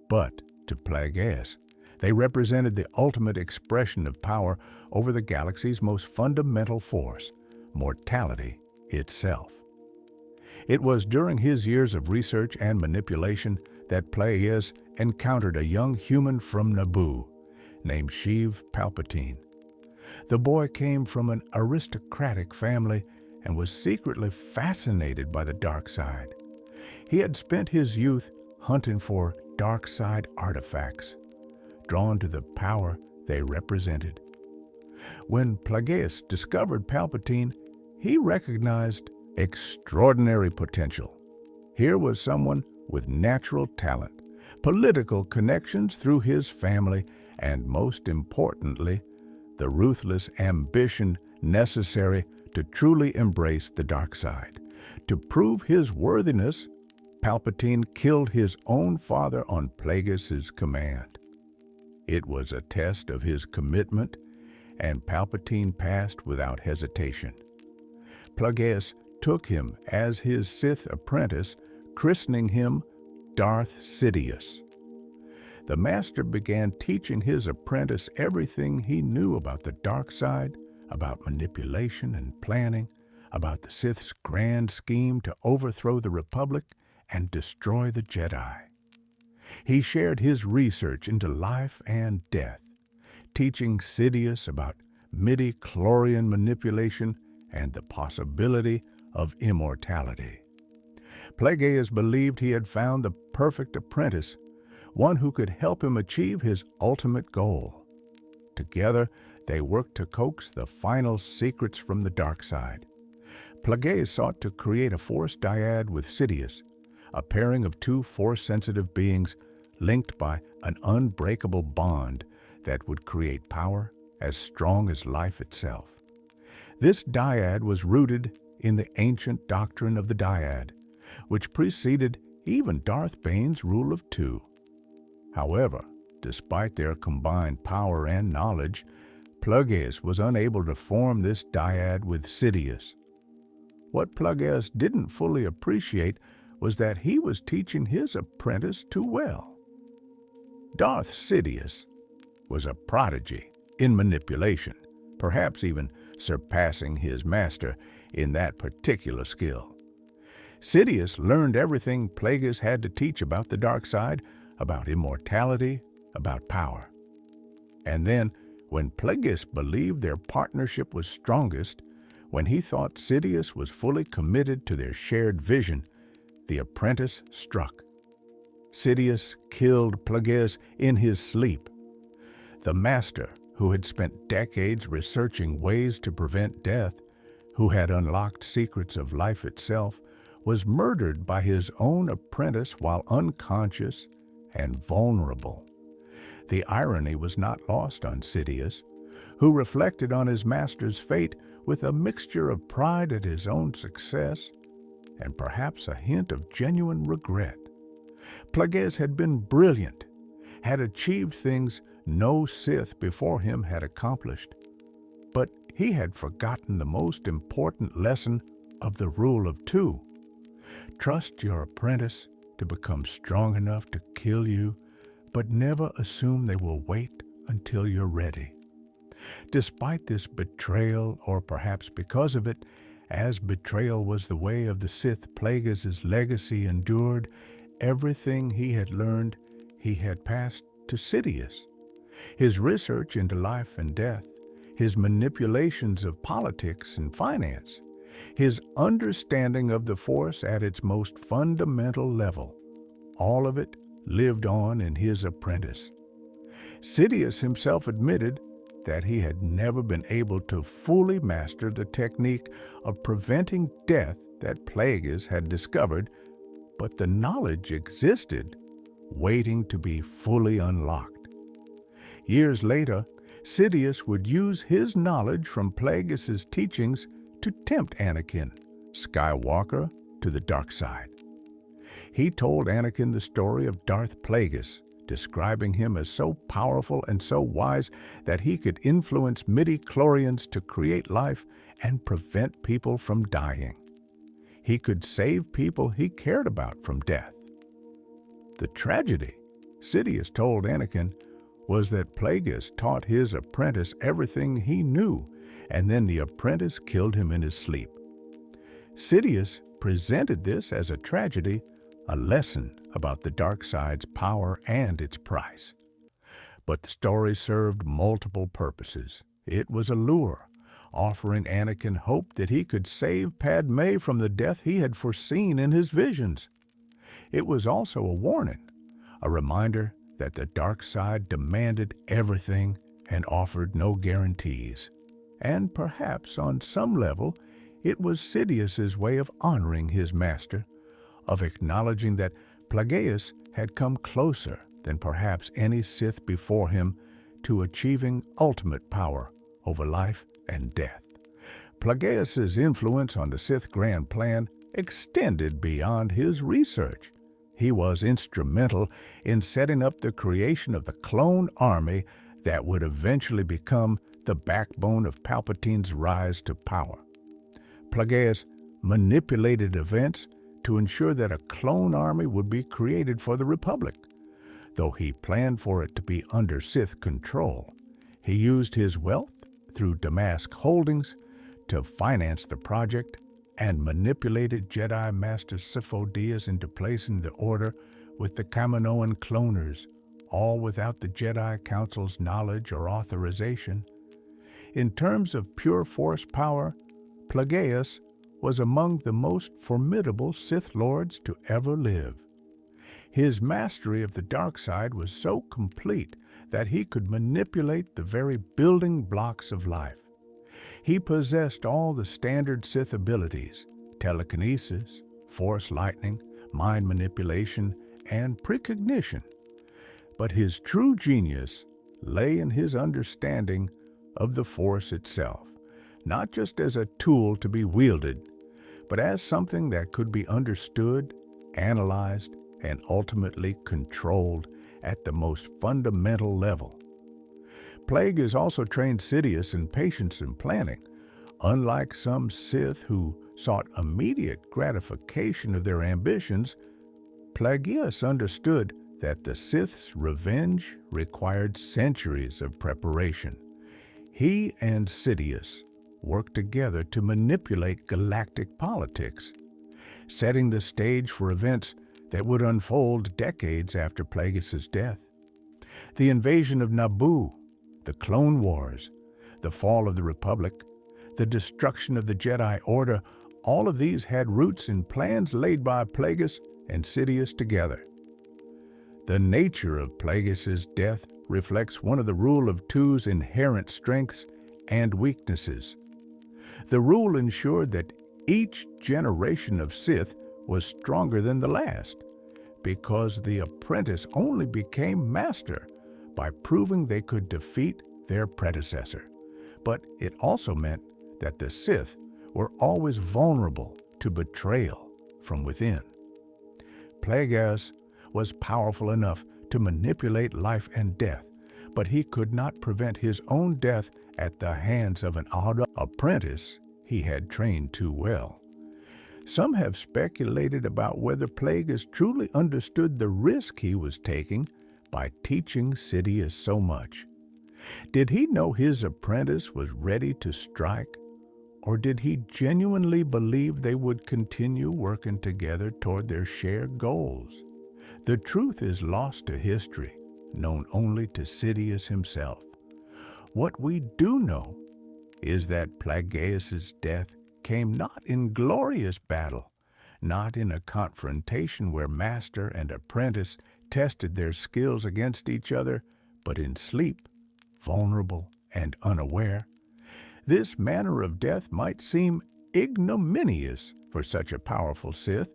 But to Plagueis, they represented the ultimate expression of power over the galaxy's most fundamental force, mortality itself. It was during his years of research and manipulation that Plagueis encountered a young human from Naboo named Sheev Palpatine. The boy came from an aristocratic family and was secretly fascinated by the dark side. He had spent his youth hunting for dark side artifacts, drawn to the power they represented. When Plagueis discovered Palpatine, he recognized extraordinary potential. Here was someone with natural talent, political connections through his family, and most importantly, the ruthless ambition necessary to truly embrace the dark side. To prove his worthiness, Palpatine killed his own father on Plagueis' command. It was a test of his commitment, and Palpatine passed without hesitation. Plagueis took him as his Sith apprentice, christening him Darth Sidious. The master began teaching his apprentice everything he knew about the dark side, about manipulation and planning, about the Sith's grand scheme to overthrow the Republic and destroy the Jedi. He shared his research into life and death, teaching Sidious about midi-chlorian manipulation and the possibility of immortality. Plagueis believed he had found the perfect apprentice, one who could help him achieve his ultimate goal. Together, they worked to coax the final secrets from the dark side. Plagueis sought to create a Force dyad with Sidious, a pairing of two Force-sensitive beings linked by an unbreakable bond that would create power as strong as life itself. This dyad was rooted in the ancient doctrine of the dyad, which preceded even Darth Bane's rule of two. However, despite their combined power and knowledge, Plagueis was unable to form this dyad with Sidious. What Plagueis didn't fully appreciate was that he was teaching his apprentice too well. Darth Sidious was a prodigy in manipulation, perhaps even surpassing his master in that particular skill. Sidious learned everything Plagueis had to teach about the dark side, about immortality, about power. And then, when Plagueis believed their partnership was strongest, when he thought Sidious was fully committed to their shared vision, the apprentice struck. Sidious killed Plagueis in his sleep. The master, who had spent decades researching ways to prevent death, who had unlocked secrets of life itself, was murdered by his own apprentice while unconscious and vulnerable. The irony was not lost on Sidious, who reflected on his master's fate with a mixture of pride at his own success and perhaps a hint of genuine regret. Plagueis had been brilliant, had achieved things no Sith before him had accomplished, but he had forgotten the most important lesson of the rule of two. Trust your apprentice to become strong enough to kill you, but never assume they will wait until you're ready. Despite this betrayal, or perhaps because of it, as betrayal was the way of the Sith Plagueis' legacy endured, everything he had learned he had passed to Sidious. His research into life and death, his manipulations of politics and finance, his understanding of the Force at its most fundamental level, all of it lived on in his apprentice. Sidious himself admitted that he had never been able to fully master the technique of preventing death that Plagueis had discovered, but the knowledge existed, waiting to be fully unlocked. Years later, Sidious would use his knowledge from Plagueis' teachings to tempt Anakin Skywalker to the dark side. He told Anakin the story of Darth Plagueis, describing him as so powerful and so wise that he could influence midi-chlorians to create life and prevent people from dying. He could save people he cared about from death. The tragedy, Sidious told Anakin, was that Plagueis taught his apprentice everything he knew, and then the apprentice killed him in his sleep. Sidious presented this as a tragedy, a lesson about the dark side's power and its price. But the story served multiple purposes. It was a lure, offering Anakin hope that he could save Padme from the death he had foreseen in his visions. It was also a warning, a reminder that the dark side demanded everything and offered no guarantees. And perhaps on some level, it was Sidious's way of honoring his master, of acknowledging that Plagueis had come closer than perhaps any Sith before him to achieving ultimate power over life and death. Plagueis' influence on the Sith grand plan extended beyond his research. He was instrumental in setting up the creation of the clone army that would eventually become the backbone of Palpatine's rise to power. Plagueis manipulated events to ensure that a clone army would be created for the Republic. Though he planned for it to be under Sith control, he used his wealth through Damask Holdings to finance the project and manipulated Jedi Master Sifo Dyas into placing the Order with the Kaminoan cloners, all without the Jedi Council's knowledge or authorization. In terms of pure Force power, Plagueis was among the most formidable Sith Lords to ever live. His mastery of the dark side was so complete that he could manipulate the very building blocks of life. He possessed all the standard Sith abilities: telekinesis, Force lightning, mind manipulation, and precognition. But his true genius lay in his understanding of the Force itself, not just as a tool to be wielded, but as something that could be understood, analyzed, and ultimately controlled at the most fundamental level. Plagueis also trained Sidious in patience and planning. Unlike some Sith who sought immediate gratification of their ambitions, Plagueis understood that the Sith's revenge required centuries of preparation. He and Sidious worked together to manipulate galactic politics, setting the stage for events that would unfold decades after Plagueis' death. The invasion of Naboo, the Clone Wars, the fall of the Republic, the destruction of the Jedi Order, all of these had roots in plans laid by Plagueis and Sidious together. The nature of Plagueis' death reflects one of the Rule of Two's inherent strengths and weaknesses. The rule ensured that each generation of Sith was stronger than the last, because the apprentice only became master by proving they could defeat their predecessor. But it also meant that the Sith were always vulnerable to betrayal from within. Plagueis was powerful enough to manipulate life and death, but he could not prevent his own death at the hands of an apprentice he had trained too well. Some have speculated about whether Plagueis truly understood the risk he was taking by teaching Sidious so much. Did he know his apprentice was ready to strike, or did he genuinely believe they would continue working together toward their shared goals? The truth is lost to history, known only to Sidious himself. What we do know is that Plagueis' death came not in glorious battle, not in a confrontation where master and apprentice tested their skills against each other, but in sleep, vulnerable and unaware. This manner of death might seem ignominious for such a powerful Sith,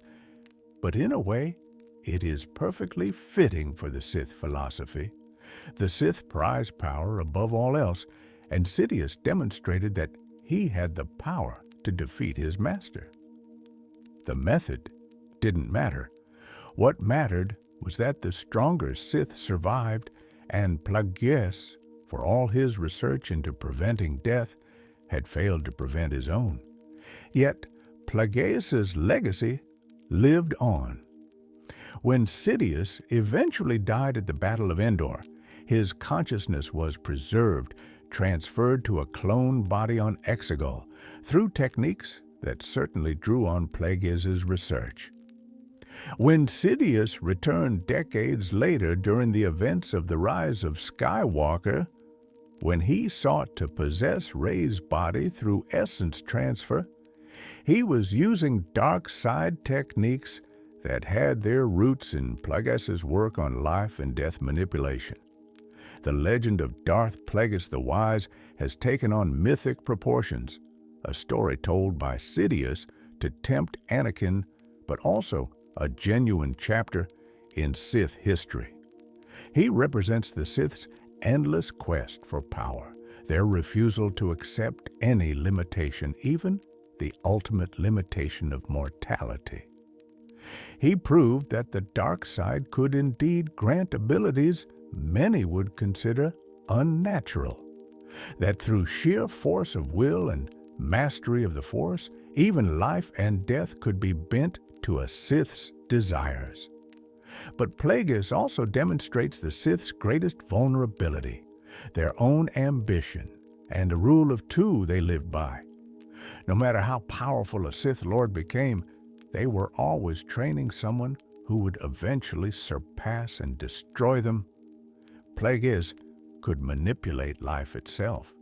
but in a way, it is perfectly fitting for the Sith philosophy. The Sith prize power above all else, and Sidious demonstrated that he had the power to defeat his master. The method didn't matter. What mattered was that the stronger Sith survived, and Plagueis, for all his research into preventing death, had failed to prevent his own. Yet Plagueis' legacy lived on. When Sidious eventually died at the Battle of Endor, his consciousness was preserved, transferred to a clone body on Exegol through techniques that certainly drew on Plagueis' research. When Sidious returned decades later during the events of the Rise of Skywalker, when he sought to possess Rey's body through essence transfer, he was using dark side techniques that had their roots in Plagueis' work on life and death manipulation. The legend of Darth Plagueis the Wise has taken on mythic proportions, a story told by Sidious to tempt Anakin, but also a genuine chapter in Sith history. He represents the Sith's endless quest for power, their refusal to accept any limitation, even the ultimate limitation of mortality. He proved that the dark side could indeed grant abilities many would consider unnatural, that through sheer force of will and mastery of the Force, even life and death could be bent to a Sith's desires. But Plagueis also demonstrates the Sith's greatest vulnerability, their own ambition, and the rule of two they lived by. No matter how powerful a Sith Lord became, they were always training someone who would eventually surpass and destroy them. Plagueis could manipulate life itself,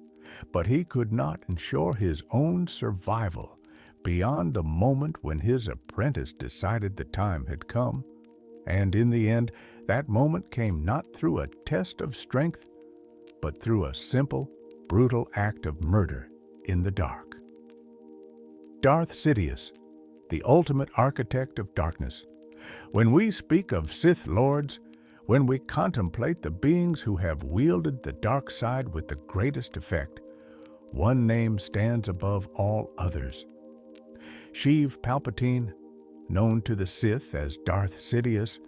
but he could not ensure his own survival beyond the moment when his apprentice decided the time had come. And in the end, that moment came not through a test of strength, but through a simple, brutal act of murder in the dark. Darth Sidious, the ultimate architect of darkness. When we speak of Sith Lords, when we contemplate the beings who have wielded the dark side with the greatest effect, one name stands above all others. Sheev Palpatine, known to the Sith as Darth Sidious,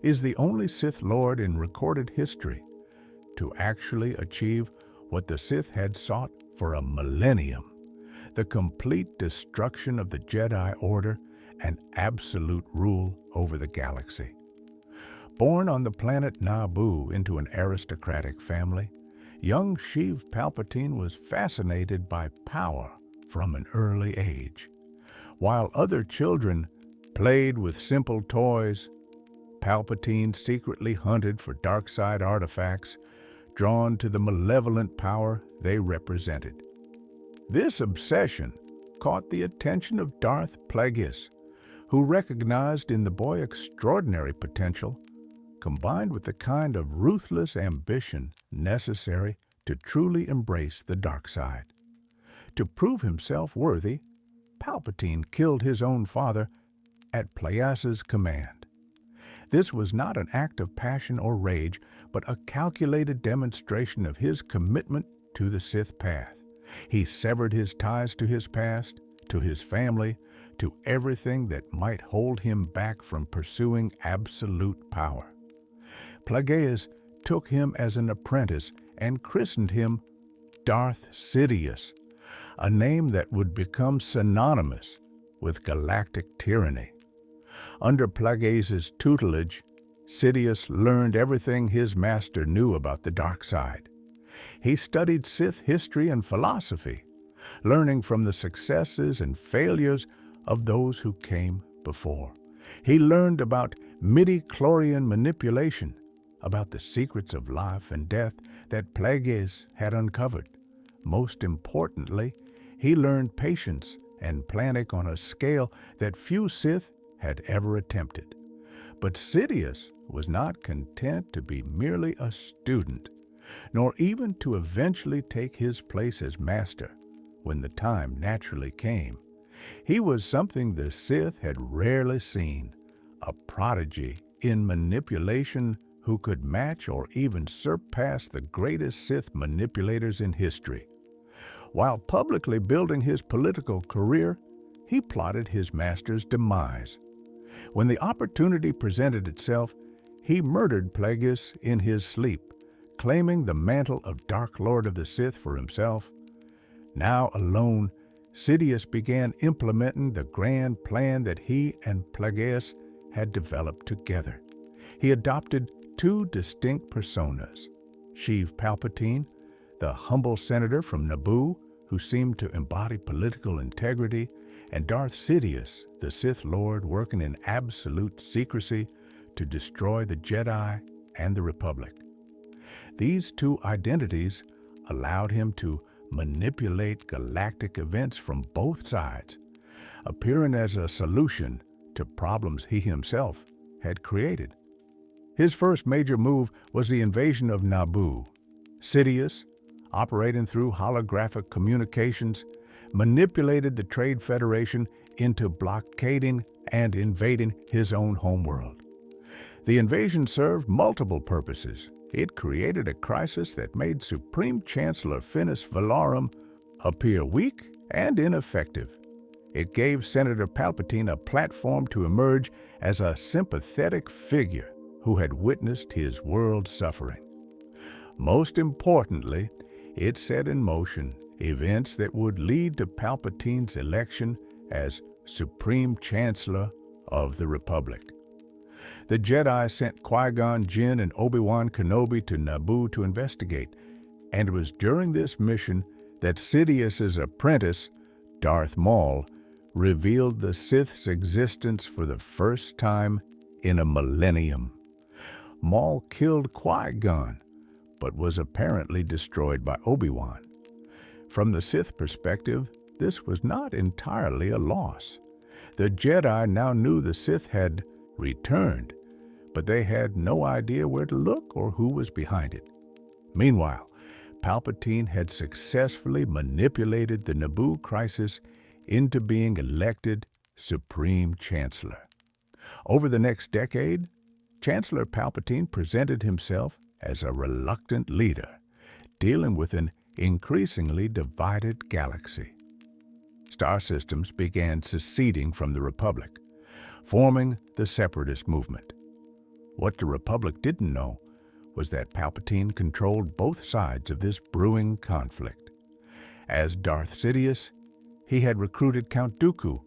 is the only Sith Lord in recorded history to actually achieve what the Sith had sought for a millennium: the complete destruction of the Jedi Order and absolute rule over the galaxy. Born on the planet Naboo into an aristocratic family, Young Sheev Palpatine was fascinated by power from an early age. While other children played with simple toys, Palpatine secretly hunted for dark side artifacts, drawn to the malevolent power they represented. This obsession caught the attention of Darth Plagueis, who recognized in the boy extraordinary potential, combined with the kind of ruthless ambition necessary to truly embrace the dark side. To prove himself worthy, Palpatine killed his own father at Plagueis' command. This was not an act of passion or rage, but a calculated demonstration of his commitment to the Sith path. He severed his ties to his past, to his family, to everything that might hold him back from pursuing absolute power. Plagueis took him as an apprentice and christened him Darth Sidious, a name that would become synonymous with galactic tyranny. Under Plagueis' tutelage, Sidious learned everything his master knew about the dark side. He studied Sith history and philosophy, learning from the successes and failures of those who came before. He learned about midi-chlorian manipulation, about the secrets of life and death that Plagueis had uncovered. Most importantly, he learned patience and planning on a scale that few Sith had ever attempted. But Sidious was not content to be merely a student, nor even to eventually take his place as master when the time naturally came. He was something the Sith had rarely seen, a prodigy in manipulation who could match or even surpass the greatest Sith manipulators in history. While publicly building his political career, he plotted his master's demise. When the opportunity presented itself, he murdered Plagueis in his sleep, claiming the mantle of Dark Lord of the Sith for himself. Now alone, Sidious began implementing the grand plan that he and Plagueis had developed together. He adopted two distinct personas: Sheev Palpatine, the humble senator from Naboo who seemed to embody political integrity, and Darth Sidious, the Sith Lord working in absolute secrecy to destroy the Jedi and the Republic. These two identities allowed him to manipulate galactic events from both sides, appearing as a solution to problems he himself had created. His first major move was the invasion of Naboo. Sidious, operating through holographic communications, manipulated the Trade Federation into blockading and invading his own homeworld. The invasion served multiple purposes. It created a crisis that made Supreme Chancellor Finis Valorum appear weak and ineffective. It gave Senator Palpatine a platform to emerge as a sympathetic figure who had witnessed his world suffering. Most importantly, it set in motion events that would lead to Palpatine's election as Supreme Chancellor of the Republic. The Jedi sent Qui-Gon Jinn and Obi-Wan Kenobi to Naboo to investigate, and it was during this mission that Sidious's apprentice, Darth Maul, revealed the Sith's existence for the first time in a millennium. Maul killed Qui-Gon, but was apparently destroyed by Obi-Wan. From the Sith perspective, this was not entirely a loss. The Jedi now knew the Sith had returned, but they had no idea where to look or who was behind it. Meanwhile, Palpatine had successfully manipulated the Naboo crisis into being elected Supreme Chancellor. Over the next decade, Chancellor Palpatine presented himself as a reluctant leader, dealing with an increasingly divided galaxy. Star systems began seceding from the Republic, forming the Separatist movement. What the Republic didn't know was that Palpatine controlled both sides of this brewing conflict. As Darth Sidious, he had recruited Count Dooku,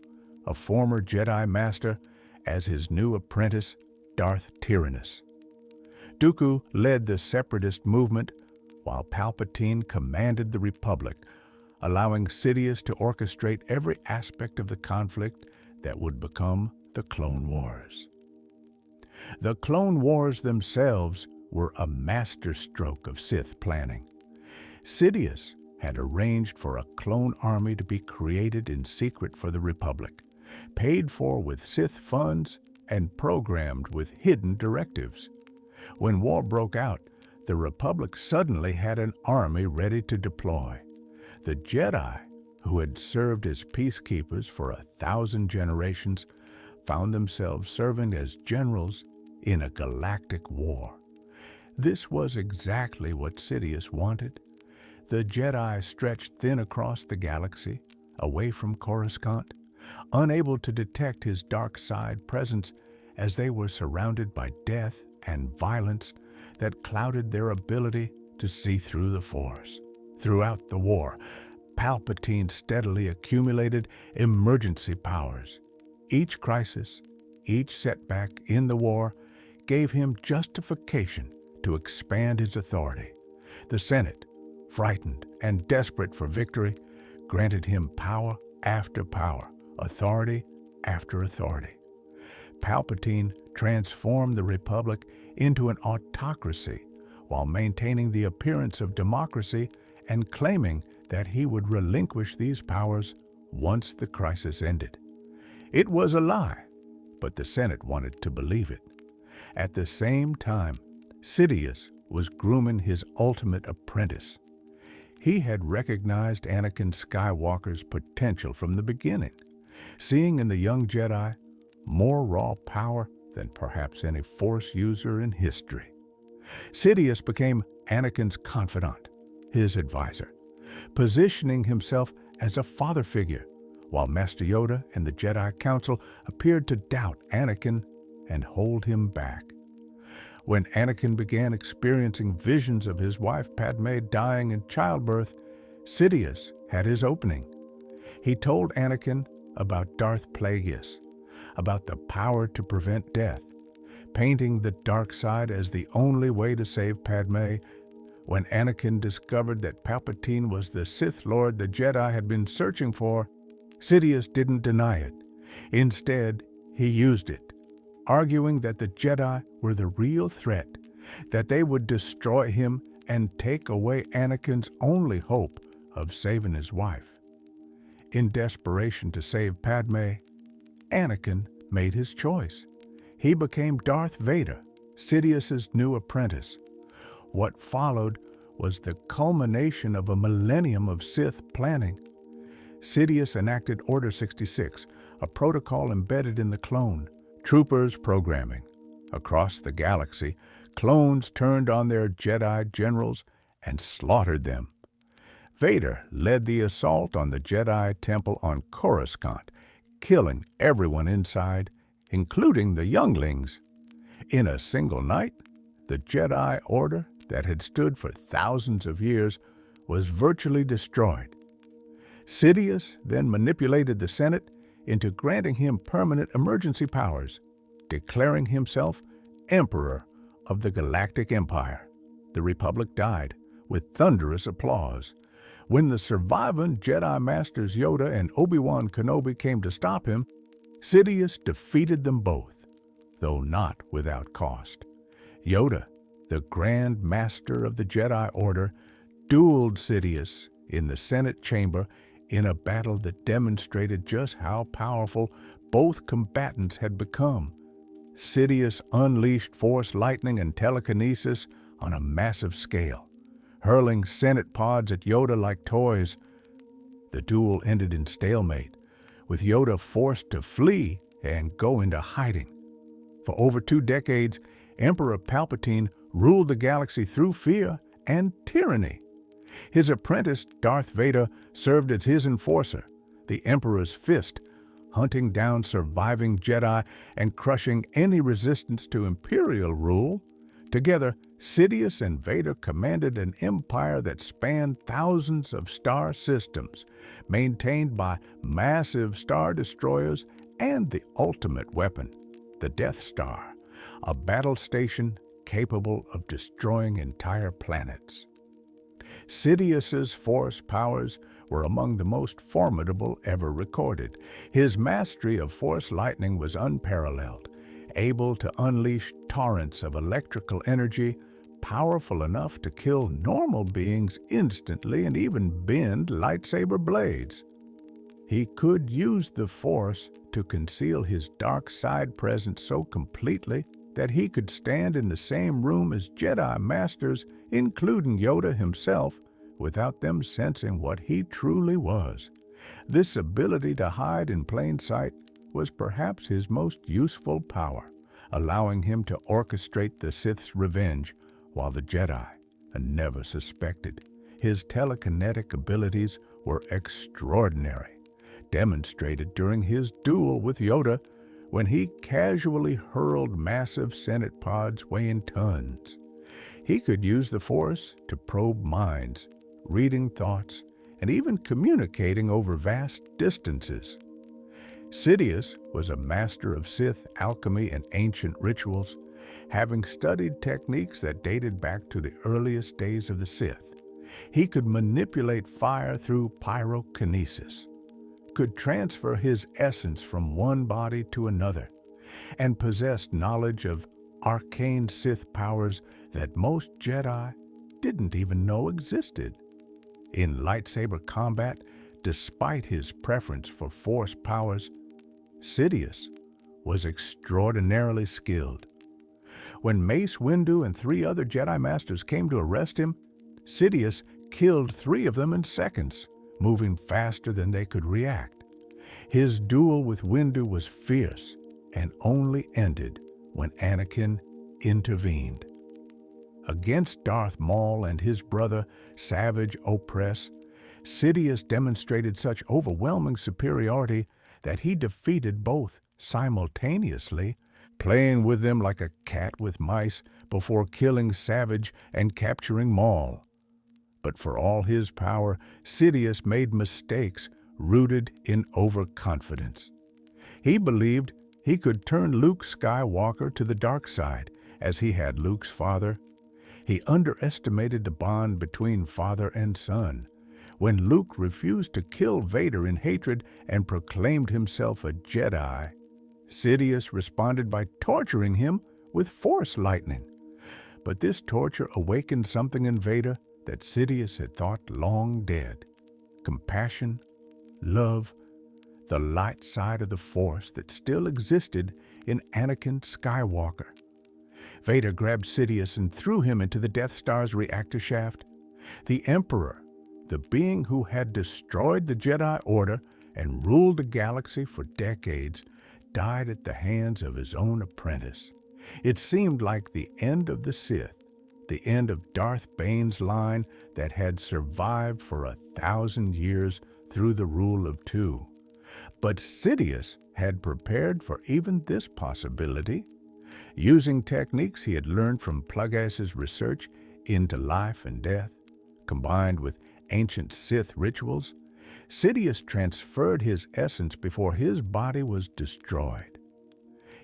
a former Jedi Master, as his new apprentice, Darth Tyrannus. Dooku led the Separatist movement, while Palpatine commanded the Republic, allowing Sidious to orchestrate every aspect of the conflict that would become the Clone Wars. The Clone Wars themselves were a masterstroke of Sith planning. Sidious had arranged for a clone army to be created in secret for the Republic, paid for with Sith funds and programmed with hidden directives. When war broke out, the Republic suddenly had an army ready to deploy. The Jedi, who had served as peacekeepers for 1,000 generations, found themselves serving as generals in a galactic war. This was exactly what Sidious wanted. The Jedi stretched thin across the galaxy, away from Coruscant, unable to detect his dark side presence as they were surrounded by death and violence that clouded their ability to see through the Force. Throughout the war, Palpatine steadily accumulated emergency powers. Each crisis, each setback in the war gave him justification to expand his authority. The Senate, frightened and desperate for victory, granted him power after power, authority after authority. Palpatine transformed the Republic into an autocracy while maintaining the appearance of democracy and claiming that he would relinquish these powers once the crisis ended. It was a lie, but the Senate wanted to believe it. At the same time, Sidious was grooming his ultimate apprentice. He had recognized Anakin Skywalker's potential from the beginning, seeing in the young Jedi more raw power than perhaps any Force user in history. Sidious became Anakin's confidant, his advisor, positioning himself as a father figure, while Master Yoda and the Jedi Council appeared to doubt Anakin and hold him back. When Anakin began experiencing visions of his wife Padme dying in childbirth, Sidious had his opening. He told Anakin about Darth Plagueis, about the power to prevent death, painting the dark side as the only way to save Padme. When Anakin discovered that Palpatine was the Sith Lord the Jedi had been searching for, Sidious didn't deny it. Instead, he used it, arguing that the Jedi were the real threat, that they would destroy him and take away Anakin's only hope of saving his wife. In desperation to save Padme, Anakin made his choice. He became Darth Vader, Sidious's new apprentice. What followed was the culmination of a millennium of Sith planning. Sidious enacted Order 66, a protocol embedded in the clone, troopers programming. Across the galaxy, clones turned on their Jedi generals and slaughtered them. Vader led the assault on the Jedi Temple on Coruscant, killing everyone inside, including the younglings. In a single night, the Jedi Order that had stood for thousands of years was virtually destroyed. Sidious then manipulated the Senate into granting him permanent emergency powers, declaring himself Emperor of the Galactic Empire. The Republic died with thunderous applause. When the surviving Jedi Masters Yoda and Obi-Wan Kenobi came to stop him, Sidious defeated them both, though not without cost. Yoda, the Grand Master of the Jedi Order, dueled Sidious in the Senate chamber in a battle that demonstrated just how powerful both combatants had become. Sidious unleashed Force lightning and telekinesis on a massive scale, hurling Senate pods at Yoda like toys. The duel ended in stalemate, with Yoda forced to flee and go into hiding. For over 2 decades, Emperor Palpatine ruled the galaxy through fear and tyranny. His apprentice, Darth Vader, served as his enforcer, the Emperor's fist, hunting down surviving Jedi and crushing any resistance to Imperial rule. Together, Sidious and Vader commanded an empire that spanned thousands of star systems, maintained by massive star destroyers and the ultimate weapon, the Death Star, a battle station capable of destroying entire planets. Sidious's Force powers were among the most formidable ever recorded. His mastery of Force lightning was unparalleled, able to unleash torrents of electrical energy powerful enough to kill normal beings instantly and even bend lightsaber blades. He could use the Force to conceal his dark side presence so completely that he could stand in the same room as Jedi Masters, including Yoda himself, without them sensing what he truly was. This ability to hide in plain sight was perhaps his most useful power, allowing him to orchestrate the Sith's revenge while the Jedi never suspected. His telekinetic abilities were extraordinary, demonstrated during his duel with Yoda when he casually hurled massive Senate pods weighing tons. He could use the Force to probe minds, reading thoughts, and even communicating over vast distances. Sidious was a master of Sith alchemy and ancient rituals, having studied techniques that dated back to the earliest days of the Sith. He could manipulate fire through pyrokinesis, could transfer his essence from one body to another, and possessed knowledge of arcane Sith powers that most Jedi didn't even know existed. In lightsaber combat, despite his preference for Force powers, Sidious was extraordinarily skilled. When Mace Windu and 3 other Jedi Masters came to arrest him, Sidious killed 3 of them in seconds, moving faster than they could react. His duel with Windu was fierce and only ended when Anakin intervened. Against Darth Maul and his brother Savage Opress, Sidious demonstrated such overwhelming superiority that he defeated both simultaneously, playing with them like a cat with mice before killing Savage and capturing Maul. But for all his power, Sidious made mistakes rooted in overconfidence. He believed he could turn Luke Skywalker to the dark side, as he had Luke's father. He underestimated the bond between father and son. When Luke refused to kill Vader in hatred and proclaimed himself a Jedi, Sidious responded by torturing him with Force lightning. But this torture awakened something in Vader that Sidious had thought long dead: compassion, love, the light side of the Force that still existed in Anakin Skywalker. Vader grabbed Sidious and threw him into the Death Star's reactor shaft. The Emperor, the being who had destroyed the Jedi Order and ruled the galaxy for decades, died at the hands of his own apprentice. It seemed like the end of the Sith, the end of Darth Bane's line that had survived for 1,000 years through the rule of 2. But Sidious had prepared for even this possibility. Using techniques he had learned from Plagueis' research into life and death, combined with ancient Sith rituals, Sidious transferred his essence before his body was destroyed.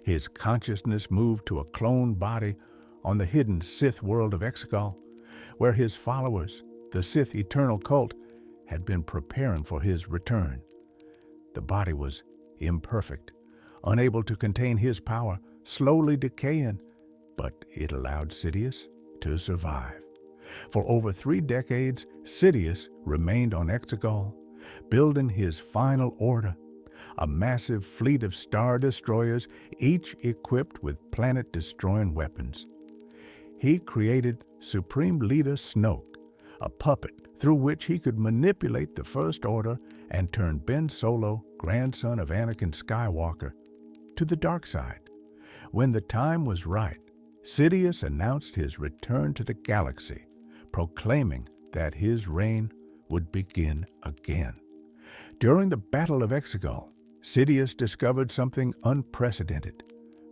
His consciousness moved to a clone body on the hidden Sith world of Exegol, where his followers, the Sith Eternal Cult, had been preparing for his return. The body was imperfect, unable to contain his power, slowly decaying, but it allowed Sidious to survive. For over 3 decades, Sidious remained on Exegol, building his final order, a massive fleet of star destroyers, each equipped with planet-destroying weapons. He created Supreme Leader Snoke, a puppet through which he could manipulate the First Order and turn Ben Solo, grandson of Anakin Skywalker, to the dark side. When the time was right, Sidious announced his return to the galaxy, proclaiming that his reign would begin again. During the Battle of Exegol, Sidious discovered something unprecedented.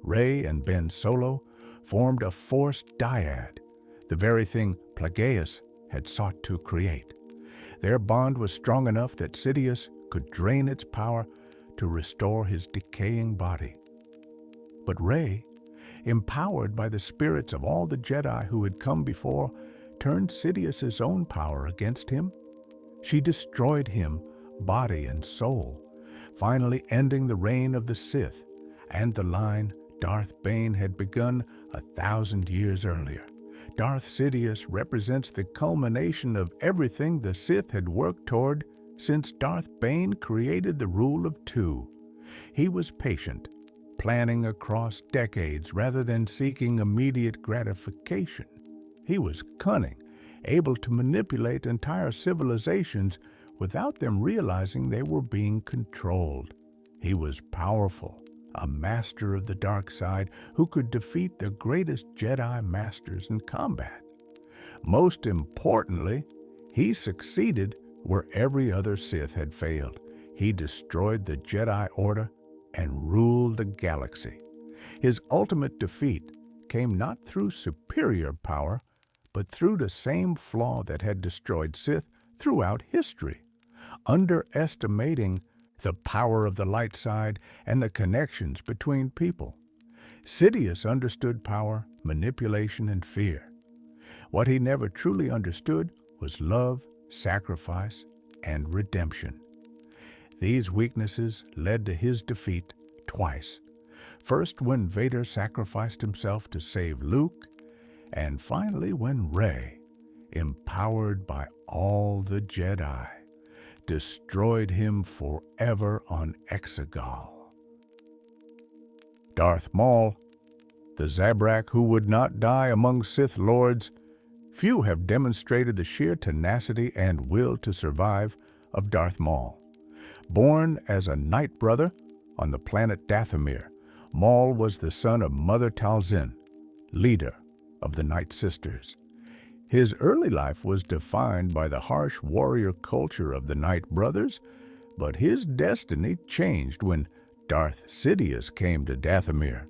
Rey and Ben Solo formed a Force dyad, the very thing Plagueis had sought to create. Their bond was strong enough that Sidious could drain its power to restore his decaying body. But Rey, empowered by the spirits of all the Jedi who had come before, turned Sidious's own power against him. She destroyed him, body and soul, finally ending the reign of the Sith and the line Darth Bane had begun 1,000 years earlier. Darth Sidious represents the culmination of everything the Sith had worked toward since Darth Bane created the rule of two. He was patient, planning across decades rather than seeking immediate gratification. He was cunning, able to manipulate entire civilizations without them realizing they were being controlled. He was powerful, a master of the dark side who could defeat the greatest Jedi masters in combat. Most importantly, he succeeded where every other Sith had failed. He destroyed the Jedi Order and ruled the galaxy. His ultimate defeat came not through superior power, but through the same flaw that had destroyed Sith throughout history: underestimating the power of the light side and the connections between people. Sidious understood power, manipulation, and fear. What he never truly understood was love, sacrifice, and redemption. These weaknesses led to his defeat twice. First, when Vader sacrificed himself to save Luke, and finally when Rey, empowered by all the Jedi, destroyed him forever on Exegol. Darth Maul, the Zabrak who would not die among Sith Lords, few have demonstrated the sheer tenacity and will to survive of Darth Maul. Born as a Night Brother on the planet Dathomir, Maul was the son of Mother Talzin, leader of the Night Sisters. His early life was defined by the harsh warrior culture of the Night Brothers, but his destiny changed when Darth Sidious came to Dathomir.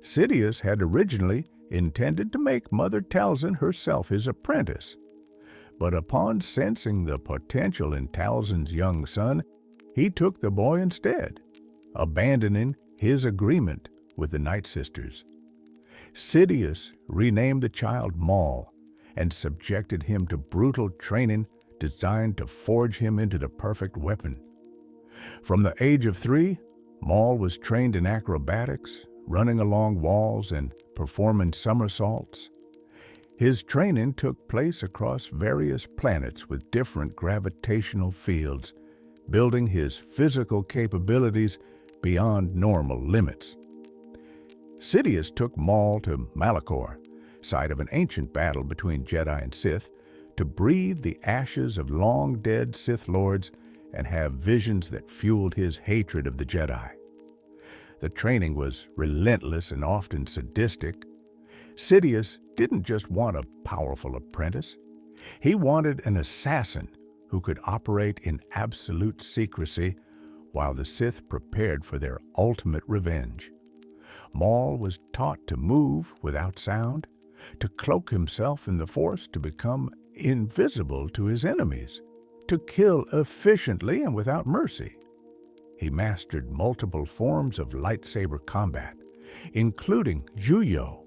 Sidious had originally intended to make Mother Talzin herself his apprentice, but upon sensing the potential in Talzin's young son, he took the boy instead, abandoning his agreement with the Night Sisters. Sidious renamed the child Maul and subjected him to brutal training designed to forge him into the perfect weapon. From the age of 3, Maul was trained in acrobatics, running along walls and performing somersaults. His training took place across various planets with different gravitational fields, building his physical capabilities beyond normal limits. Sidious took Maul to Malachor, site of an ancient battle between Jedi and Sith, to breathe the ashes of long-dead Sith Lords and have visions that fueled his hatred of the Jedi. The training was relentless and often sadistic. Sidious didn't just want a powerful apprentice. He wanted an assassin who could operate in absolute secrecy while the Sith prepared for their ultimate revenge. Maul was taught to move without sound, to cloak himself in the Force to become invisible to his enemies, to kill efficiently and without mercy. He mastered multiple forms of lightsaber combat, including Juyo,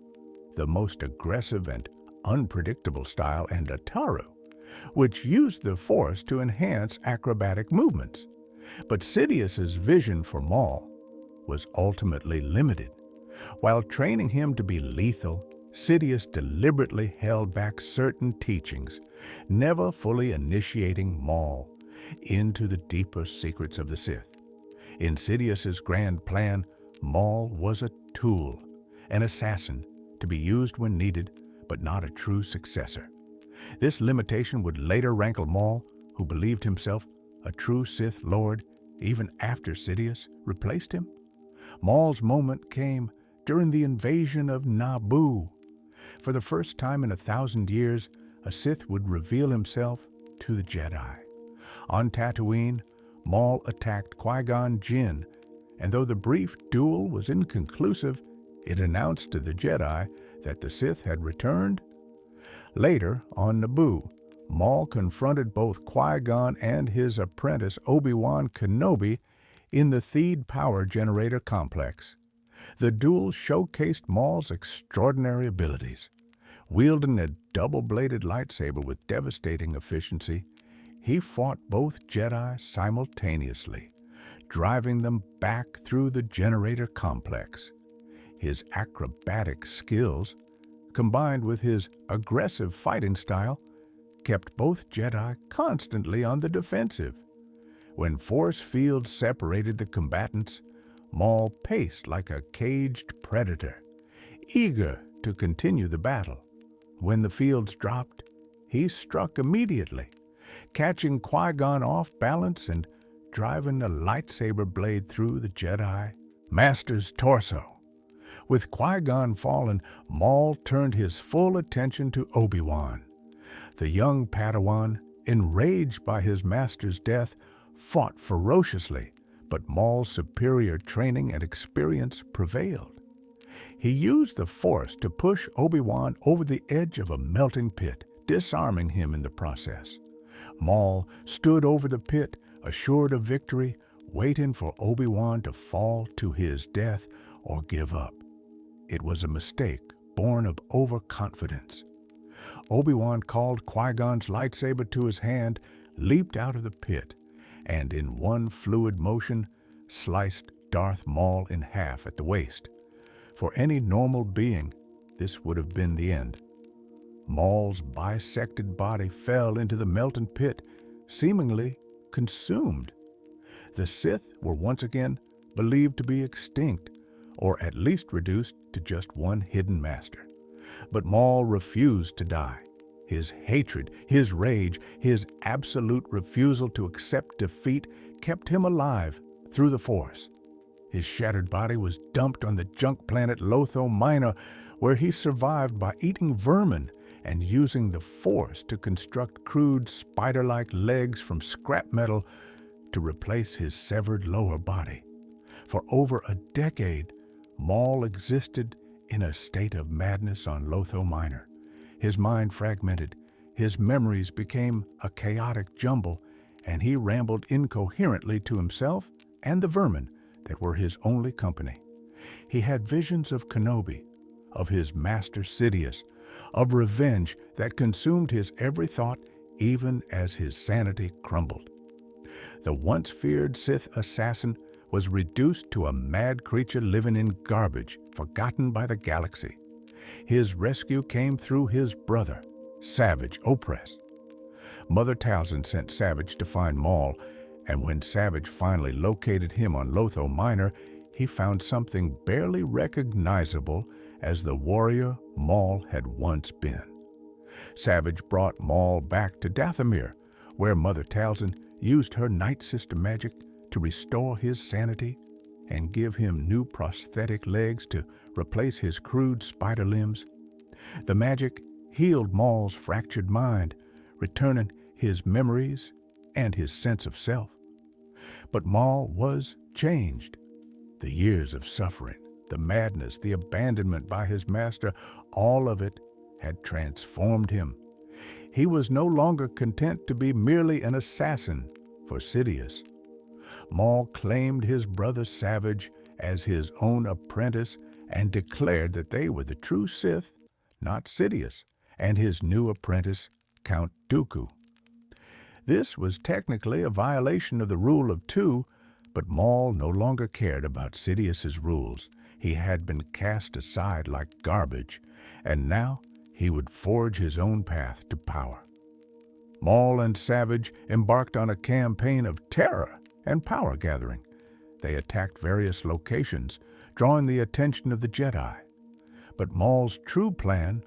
the most aggressive and unpredictable style, and Ataru, which used the Force to enhance acrobatic movements. But Sidious's vision for Maul was ultimately limited. While training him to be lethal, Sidious deliberately held back certain teachings, never fully initiating Maul into the deeper secrets of the Sith. In Sidious's grand plan, Maul was a tool, an assassin, to be used when needed, but not a true successor. This limitation would later rankle Maul, who believed himself a true Sith Lord even after Sidious replaced him. Maul's moment came during the invasion of Naboo. For the first time in 1,000 years, a Sith would reveal himself to the Jedi. On Tatooine, Maul attacked Qui-Gon Jinn, and though the brief duel was inconclusive, it announced to the Jedi that the Sith had returned. Later, on Naboo, Maul confronted both Qui-Gon and his apprentice Obi-Wan Kenobi in the Theed Power Generator Complex. The duel showcased Maul's extraordinary abilities. Wielding a double-bladed lightsaber with devastating efficiency, he fought both Jedi simultaneously, driving them back through the generator complex. His acrobatic skills, combined with his aggressive fighting style, kept both Jedi constantly on the defensive. When force fields separated the combatants, Maul paced like a caged predator, eager to continue the battle. When the fields dropped, he struck immediately, catching Qui-Gon off balance and driving a lightsaber blade through the Jedi Master's torso. With Qui-Gon fallen, Maul turned his full attention to Obi-Wan. The young Padawan, enraged by his master's death, fought ferociously, but Maul's superior training and experience prevailed. He used the Force to push Obi-Wan over the edge of a melting pit, disarming him in the process. Maul stood over the pit, assured of victory, waiting for Obi-Wan to fall to his death or give up. It was a mistake born of overconfidence. Obi-Wan called Qui-Gon's lightsaber to his hand, leaped out of the pit, and in one fluid motion sliced Darth Maul in half at the waist. For any normal being, this would have been the end. Maul's bisected body fell into the melting pit, seemingly consumed. The Sith were once again believed to be extinct, or at least reduced to just one hidden master. But Maul refused to die. His hatred, his rage, his absolute refusal to accept defeat kept him alive through the Force. His shattered body was dumped on the junk planet Lotho Minor, where he survived by eating vermin and using the Force to construct crude spider-like legs from scrap metal to replace his severed lower body. For over a decade, Maul existed in a state of madness on Lotho Minor. His mind fragmented, his memories became a chaotic jumble, and he rambled incoherently to himself and the vermin that were his only company. He had visions of Kenobi, of his master Sidious, of revenge that consumed his every thought even as his sanity crumbled. The once feared Sith assassin was reduced to a mad creature living in garbage, forgotten by the galaxy. His rescue came through his brother, Savage Opress. Mother Talzin sent Savage to find Maul, and when Savage finally located him on Lotho Minor, he found something barely recognizable as the warrior Maul had once been. Savage brought Maul back to Dathomir, where Mother Talzin used her Night Sister magic to restore his sanity and give him new prosthetic legs to replace his crude spider limbs. The magic healed Maul's fractured mind, returning his memories and his sense of self. But Maul was changed. The years of suffering, the madness, the abandonment by his master, all of it had transformed him. He was no longer content to be merely an assassin for Sidious. Maul claimed his brother Savage as his own apprentice and declared that they were the true Sith, not Sidious, and his new apprentice, Count Dooku. This was technically a violation of the Rule of Two, but Maul no longer cared about Sidious's rules. He had been cast aside like garbage, and now he would forge his own path to power. Maul and Savage embarked on a campaign of terror and power gathering. They attacked various locations, drawing the attention of the Jedi. But Maul's true plan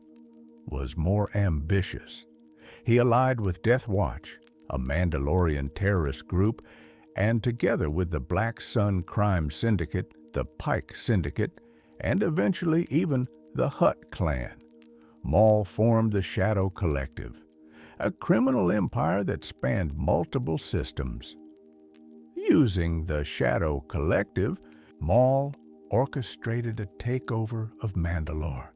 was more ambitious. He allied with Death Watch, a Mandalorian terrorist group, and together with the Black Sun Crime Syndicate, the Pike Syndicate, and eventually even the Hutt clan, Maul formed the Shadow Collective, a criminal empire that spanned multiple systems. Using the Shadow Collective, Maul orchestrated a takeover of Mandalore.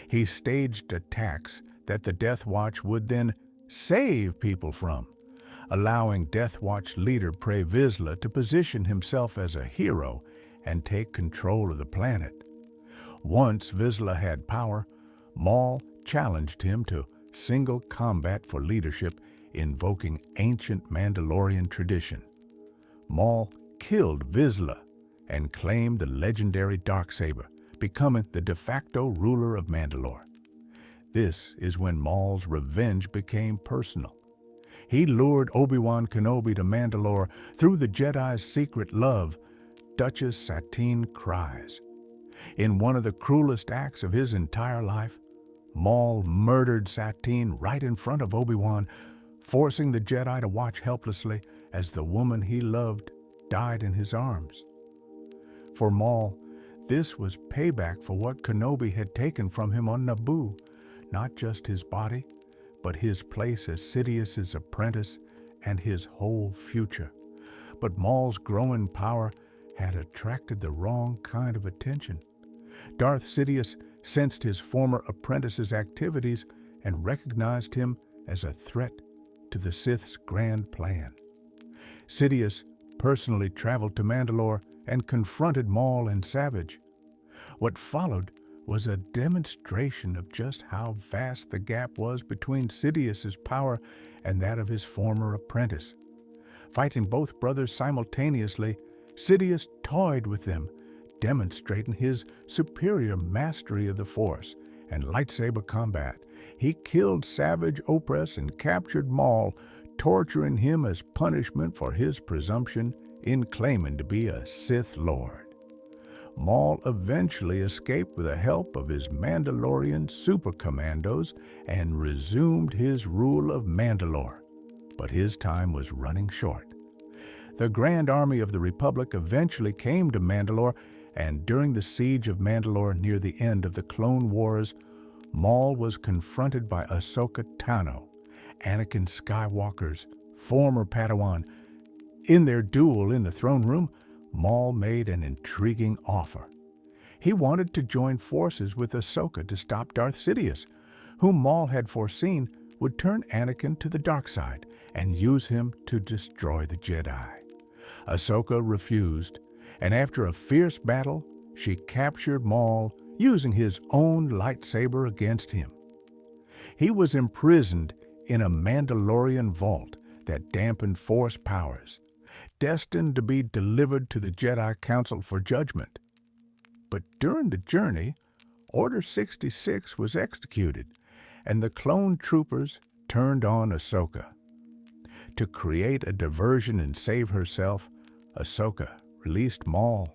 He staged attacks that the Death Watch would then save people from, allowing Death Watch leader Pre Vizsla to position himself as a hero and take control of the planet. Once Vizsla had power, Maul challenged him to single combat for leadership, invoking ancient Mandalorian tradition. Maul killed Vizsla and claimed the legendary Darksaber, becoming the de facto ruler of Mandalore. This is when Maul's revenge became personal. He lured Obi-Wan Kenobi to Mandalore through the Jedi's secret love, Duchess Satine Kryze. In one of the cruelest acts of his entire life, Maul murdered Satine right in front of Obi-Wan, forcing the Jedi to watch helplessly as the woman he loved died in his arms. For Maul, this was payback for what Kenobi had taken from him on Naboo, not just his body, but his place as Sidious's apprentice and his whole future. But Maul's growing power had attracted the wrong kind of attention. Darth Sidious sensed his former apprentice's activities and recognized him as a threat to the Sith's grand plan. Sidious personally traveled to Mandalore and confronted Maul and Savage. What followed was a demonstration of just how vast the gap was between Sidious's power and that of his former apprentice. Fighting both brothers simultaneously, Sidious toyed with them, demonstrating his superior mastery of the Force and lightsaber combat. He killed Savage Opress and captured Maul, torturing him as punishment for his presumption in claiming to be a Sith Lord. Maul eventually escaped with the help of his Mandalorian super commandos and resumed his rule of Mandalore, but his time was running short. The Grand Army of the Republic eventually came to Mandalore, and during the siege of Mandalore near the end of the Clone Wars, Maul was confronted by Ahsoka Tano, Anakin Skywalker's former Padawan. In their duel in the throne room, Maul made an intriguing offer. He wanted to join forces with Ahsoka to stop Darth Sidious, whom Maul had foreseen would turn Anakin to the dark side and use him to destroy the Jedi. Ahsoka refused, and after a fierce battle, she captured Maul using his own lightsaber against him. He was imprisoned in a Mandalorian vault that dampened Force powers, destined to be delivered to the Jedi Council for judgment. But during the journey, Order 66 was executed, and the clone troopers turned on Ahsoka. To create a diversion and save herself, Ahsoka released Maul.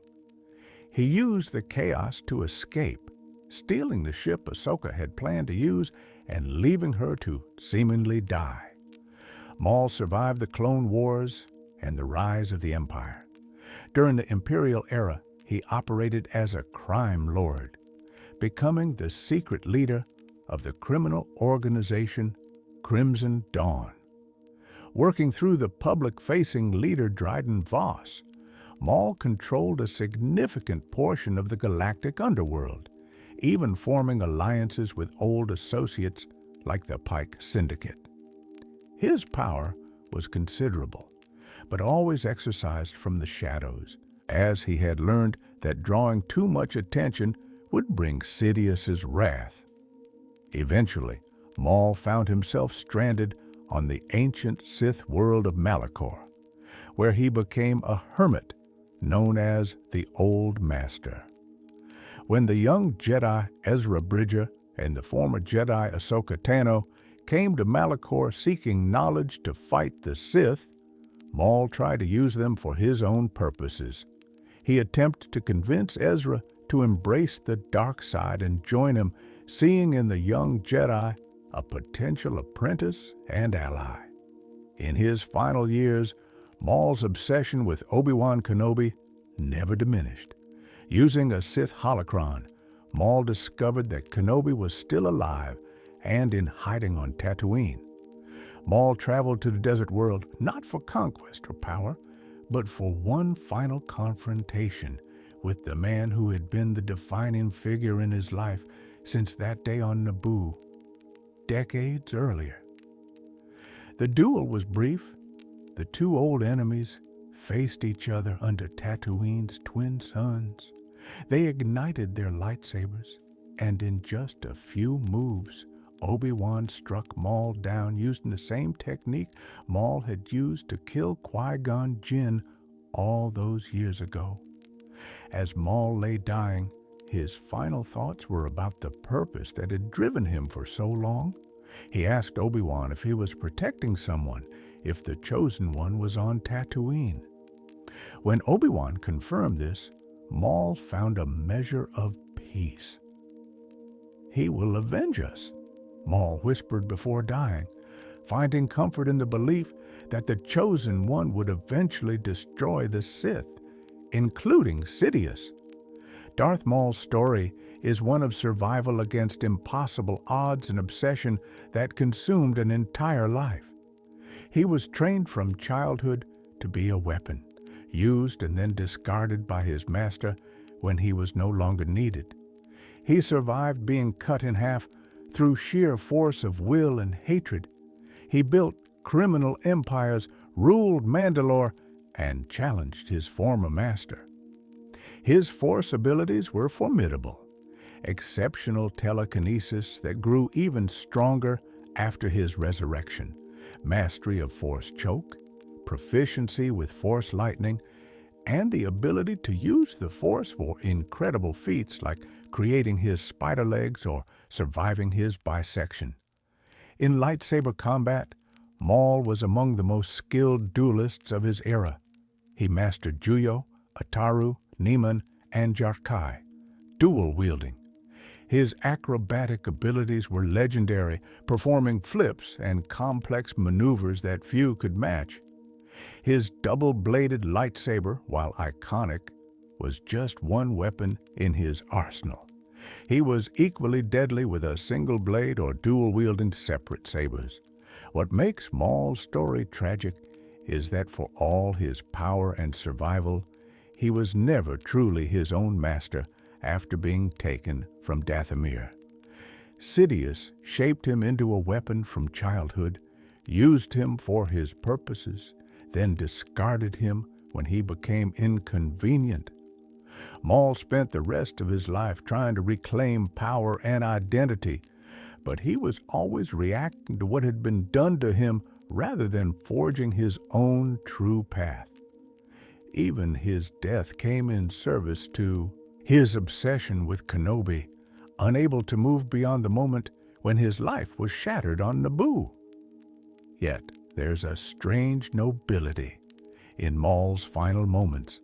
He used the chaos to escape, stealing the ship Ahsoka had planned to use and leaving her to seemingly die. Maul survived the Clone Wars and the rise of the Empire. During the Imperial era, he operated as a crime lord, becoming the secret leader of the criminal organization Crimson Dawn. Working through the public-facing leader Dryden Voss, Maul controlled a significant portion of the galactic underworld, even forming alliances with old associates like the Pike Syndicate. His power was considerable, but always exercised from the shadows, as he had learned that drawing too much attention would bring Sidious's wrath. Eventually, Maul found himself stranded on the ancient Sith world of Malachor, where he became a hermit known as the Old Master. When the young Jedi Ezra Bridger and the former Jedi Ahsoka Tano came to Malachor seeking knowledge to fight the Sith, Maul tried to use them for his own purposes. He attempted to convince Ezra to embrace the dark side and join him, seeing in the young Jedi a potential apprentice and ally. In his final years, Maul's obsession with Obi-Wan Kenobi never diminished. Using a Sith holocron, Maul discovered that Kenobi was still alive and in hiding on Tatooine. Maul traveled to the desert world not for conquest or power, but for one final confrontation with the man who had been the defining figure in his life since that day on Naboo, decades earlier. The duel was brief. The two old enemies faced each other under Tatooine's twin suns. They ignited their lightsabers, and in just a few moves, Obi-Wan struck Maul down using the same technique Maul had used to kill Qui-Gon Jinn all those years ago. As Maul lay dying, his final thoughts were about the purpose that had driven him for so long. He asked Obi-Wan if he was protecting someone, if the Chosen One was on Tatooine. When Obi-Wan confirmed this, Maul found a measure of peace. "He will avenge us," Maul whispered before dying, finding comfort in the belief that the Chosen One would eventually destroy the Sith, including Sidious. Darth Maul's story is one of survival against impossible odds and obsession that consumed an entire life. He was trained from childhood to be a weapon, used and then discarded by his master when he was no longer needed. He survived being cut in half through sheer force of will and hatred. He built criminal empires, ruled Mandalore, and challenged his former master. His Force abilities were formidable, exceptional telekinesis that grew even stronger after his resurrection, mastery of Force choke, proficiency with Force lightning, and the ability to use the Force for incredible feats like creating his spider legs or surviving his bisection. In lightsaber combat, Maul was among the most skilled duelists of his era. He mastered Juyo, Ataru, Nieman, and Jarkai, dual-wielding. His acrobatic abilities were legendary, performing flips and complex maneuvers that few could match. His double-bladed lightsaber, while iconic, was just one weapon in his arsenal. He was equally deadly with a single blade or dual-wielding separate sabers. What makes Maul's story tragic is that for all his power and survival, he was never truly his own master after being taken from Dathomir. Sidious shaped him into a weapon from childhood, used him for his purposes, then discarded him when he became inconvenient. Maul spent the rest of his life trying to reclaim power and identity, but he was always reacting to what had been done to him rather than forging his own true path. Even his death came in service to his obsession with Kenobi, unable to move beyond the moment when his life was shattered on Naboo. Yet there's a strange nobility in Maul's final moments.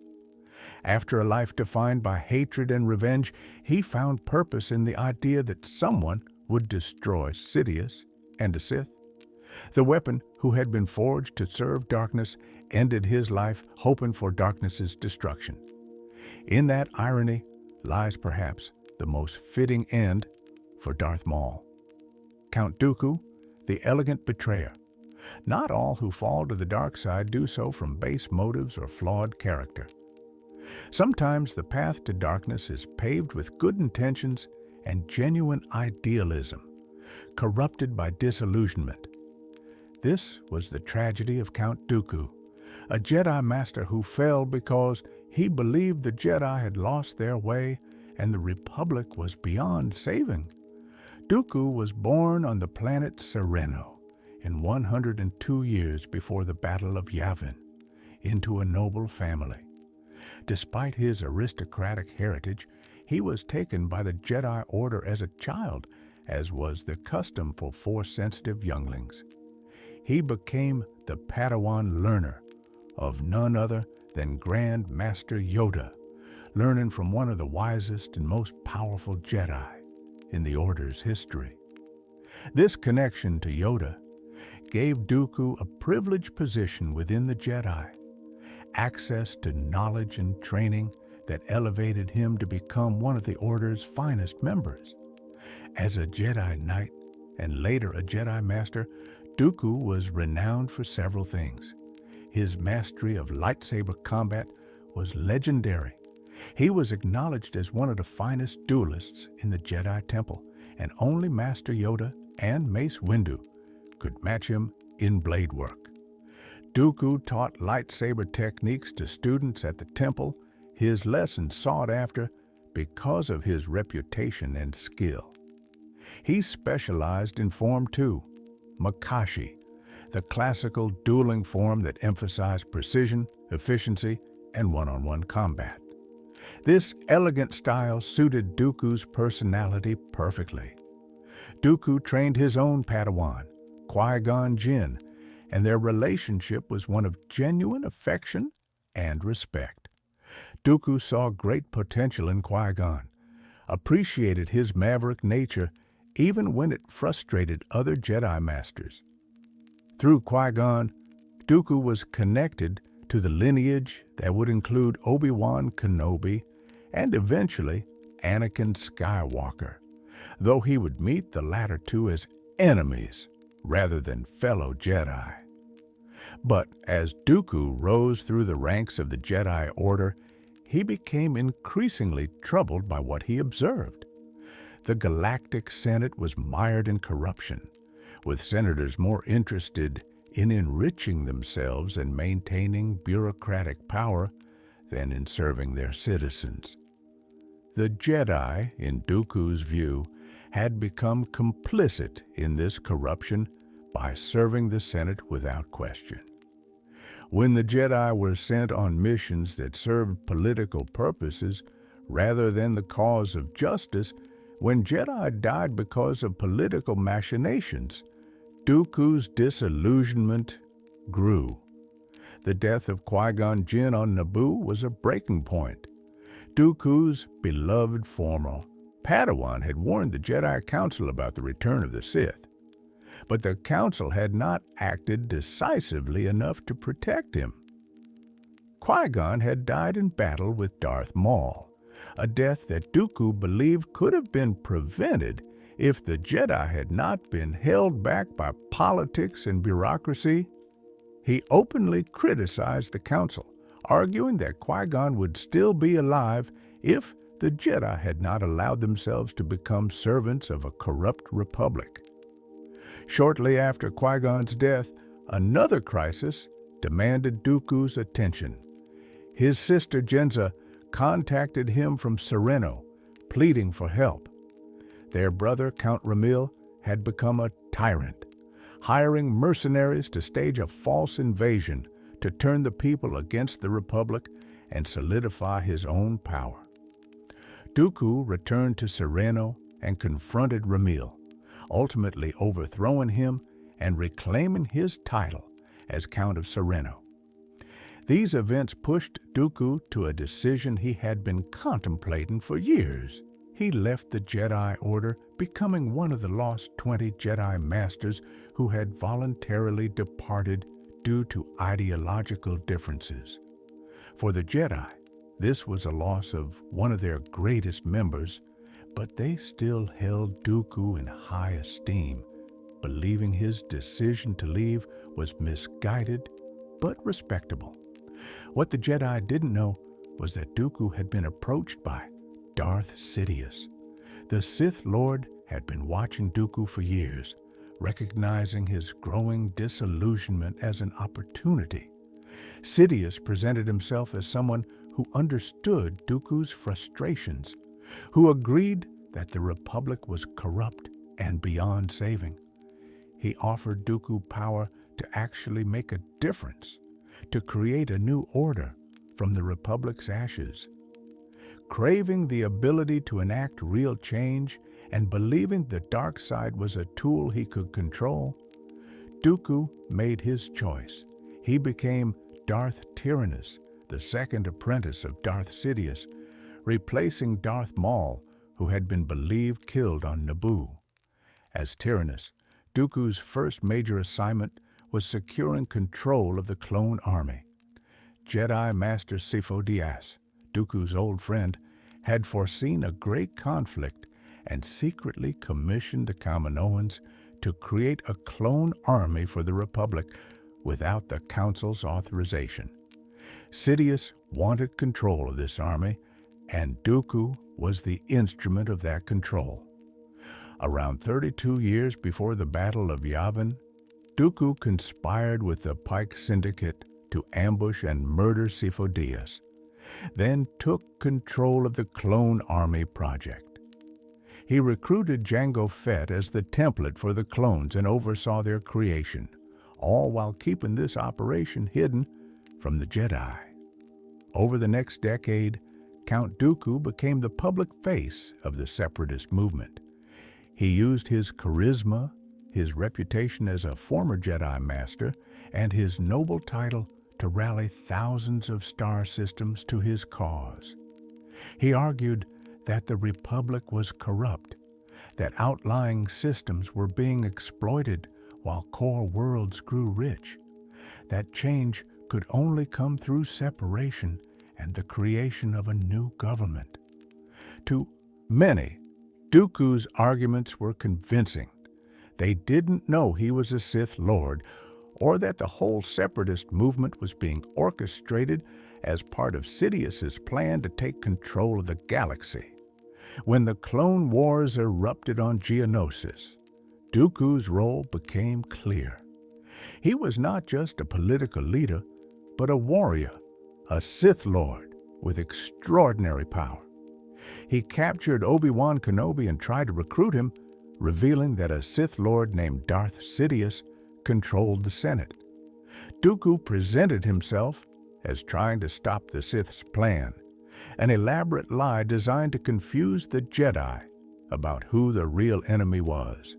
After a life defined by hatred and revenge, he found purpose in the idea that someone would destroy Sidious and the Sith. The weapon who had been forged to serve darkness ended his life hoping for darkness's destruction. In that irony lies perhaps the most fitting end for Darth Maul. Count Dooku, the elegant betrayer. Not all who fall to the dark side do so from base motives or flawed character. Sometimes the path to darkness is paved with good intentions and genuine idealism, corrupted by disillusionment. This was the tragedy of Count Dooku, a Jedi Master who fell because he believed the Jedi had lost their way and the Republic was beyond saving. Dooku was born on the planet Sereno in 102 years before the Battle of Yavin, into a noble family. Despite his aristocratic heritage, he was taken by the Jedi Order as a child, as was the custom for Force-sensitive younglings. He became the Padawan learner of none other than Grand Master Yoda, learning from one of the wisest and most powerful Jedi in the Order's history. This connection to Yoda gave Dooku a privileged position within the Jedi, access to knowledge and training that elevated him to become one of the Order's finest members. As a Jedi Knight and later a Jedi Master, Dooku was renowned for several things. His mastery of lightsaber combat was legendary. He was acknowledged as one of the finest duelists in the Jedi Temple, and only Master Yoda and Mace Windu could match him in blade work. Dooku taught lightsaber techniques to students at the temple, his lessons sought after because of his reputation and skill. He specialized in Form 2, Makashi, the classical dueling form that emphasized precision, efficiency, and one-on-one combat. This elegant style suited Dooku's personality perfectly. Dooku trained his own Padawan, Qui-Gon Jinn, and their relationship was one of genuine affection and respect. Dooku saw great potential in Qui-Gon, appreciated his maverick nature even when it frustrated other Jedi Masters. Through Qui-Gon, Dooku was connected to the lineage that would include Obi-Wan Kenobi and eventually Anakin Skywalker, though he would meet the latter two as enemies rather than fellow Jedi. But as Dooku rose through the ranks of the Jedi Order, he became increasingly troubled by what he observed. The Galactic Senate was mired in corruption, with senators more interested in enriching themselves and maintaining bureaucratic power than in serving their citizens. The Jedi, in Dooku's view, had become complicit in this corruption by serving the Senate without question. When the Jedi were sent on missions that served political purposes rather than the cause of justice, when Jedi died because of political machinations, Dooku's disillusionment grew. The death of Qui-Gon Jinn on Naboo was a breaking point. Dooku's beloved former Padawan had warned the Jedi Council about the return of the Sith, but the Council had not acted decisively enough to protect him. Qui-Gon had died in battle with Darth Maul, a death that Dooku believed could have been prevented if the Jedi had not been held back by politics and bureaucracy. He openly criticized the Council, arguing that Qui-Gon would still be alive if the Jedi had not allowed themselves to become servants of a corrupt republic. Shortly after Qui-Gon's death, another crisis demanded Dooku's attention. His sister Jenza contacted him from Sereno, pleading for help. Their brother, Count Ramil, had become a tyrant, hiring mercenaries to stage a false invasion to turn the people against the Republic and solidify his own power. Dooku returned to Sereno and confronted Ramil, ultimately overthrowing him and reclaiming his title as Count of Sereno. These events pushed Dooku to a decision he had been contemplating for years. He left the Jedi Order, becoming one of the lost 20 Jedi Masters who had voluntarily departed due to ideological differences. For the Jedi, this was a loss of one of their greatest members, but they still held Dooku in high esteem, believing his decision to leave was misguided but respectable. What the Jedi didn't know was that Dooku had been approached by Darth Sidious. The Sith Lord had been watching Dooku for years, recognizing his growing disillusionment as an opportunity. Sidious presented himself as someone who understood Dooku's frustrations, who agreed that the Republic was corrupt and beyond saving. He offered Dooku power to actually make a difference, to create a new order from the Republic's ashes. Craving the ability to enact real change and believing the dark side was a tool he could control, Dooku made his choice. He became Darth Tyrannus, the second apprentice of Darth Sidious, replacing Darth Maul, who had been believed killed on Naboo. As Tyrannus, Dooku's first major assignment was securing control of the clone army. Jedi Master Sifo Dyas, Dooku's old friend, had foreseen a great conflict and secretly commissioned the Kaminoans to create a clone army for the Republic without the Council's authorization. Sidious wanted control of this army, and Dooku was the instrument of that control. Around 32 years before the Battle of Yavin, Dooku conspired with the Pike Syndicate to ambush and murder Sifo Dyas, then took control of the Clone Army project. He recruited Jango Fett as the template for the clones and oversaw their creation, all while keeping this operation hidden from the Jedi. Over the next decade, Count Dooku became the public face of the separatist movement. He used his charisma, his reputation as a former Jedi Master, and his noble title to rally thousands of star systems to his cause. He argued that the Republic was corrupt, that outlying systems were being exploited while core worlds grew rich, that change could only come through separation and the creation of a new government. To many, Dooku's arguments were convincing. They didn't know he was a Sith Lord, or that the whole separatist movement was being orchestrated as part of Sidious's plan to take control of the galaxy. When the Clone Wars erupted on Geonosis, Dooku's role became clear. He was not just a political leader, but a warrior, a Sith Lord with extraordinary power. He captured Obi-Wan Kenobi and tried to recruit him, revealing that a Sith Lord named Darth Sidious controlled the Senate. Dooku presented himself as trying to stop the Sith's plan, an elaborate lie designed to confuse the Jedi about who the real enemy was.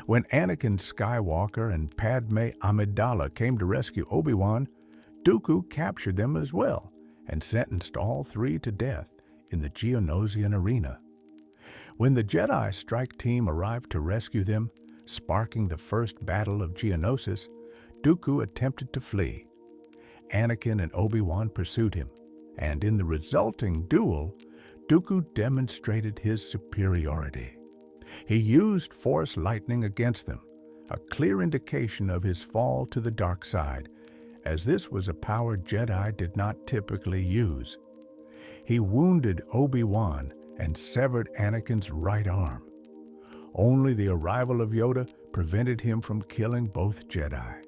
When Anakin Skywalker and Padme Amidala came to rescue Obi-Wan, Dooku captured them as well and sentenced all three to death in the Geonosian arena. When the Jedi strike team arrived to rescue them, sparking the first battle of Geonosis, Dooku attempted to flee. Anakin and Obi-Wan pursued him, and in the resulting duel, Dooku demonstrated his superiority. He used Force lightning against them, a clear indication of his fall to the dark side, as this was a power Jedi did not typically use. He wounded Obi-Wan and severed Anakin's right arm. Only the arrival of Yoda prevented him from killing both Jedi.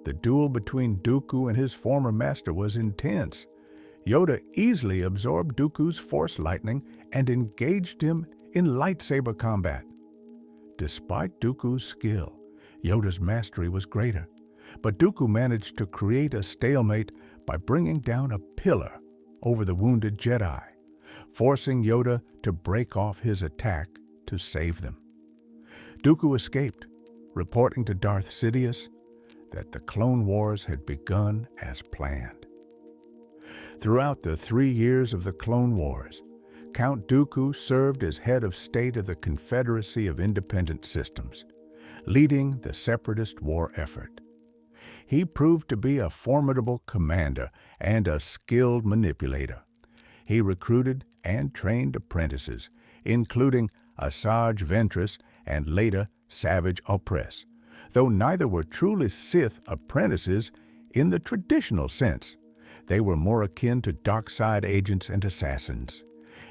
The duel between Dooku and his former master was intense. Yoda easily absorbed Dooku's Force lightning and engaged him in lightsaber combat. Despite Dooku's skill, Yoda's mastery was greater, but Dooku managed to create a stalemate by bringing down a pillar over the wounded Jedi, forcing Yoda to break off his attack to save them. Dooku escaped, reporting to Darth Sidious that the Clone Wars had begun as planned. Throughout the 3 years of the Clone Wars, Count Dooku served as head of state of the Confederacy of Independent Systems, leading the separatist war effort. He proved to be a formidable commander and a skilled manipulator. He recruited and trained apprentices, including Asajj Ventress and later Savage Opress, though neither were truly Sith apprentices in the traditional sense. They were more akin to dark side agents and assassins.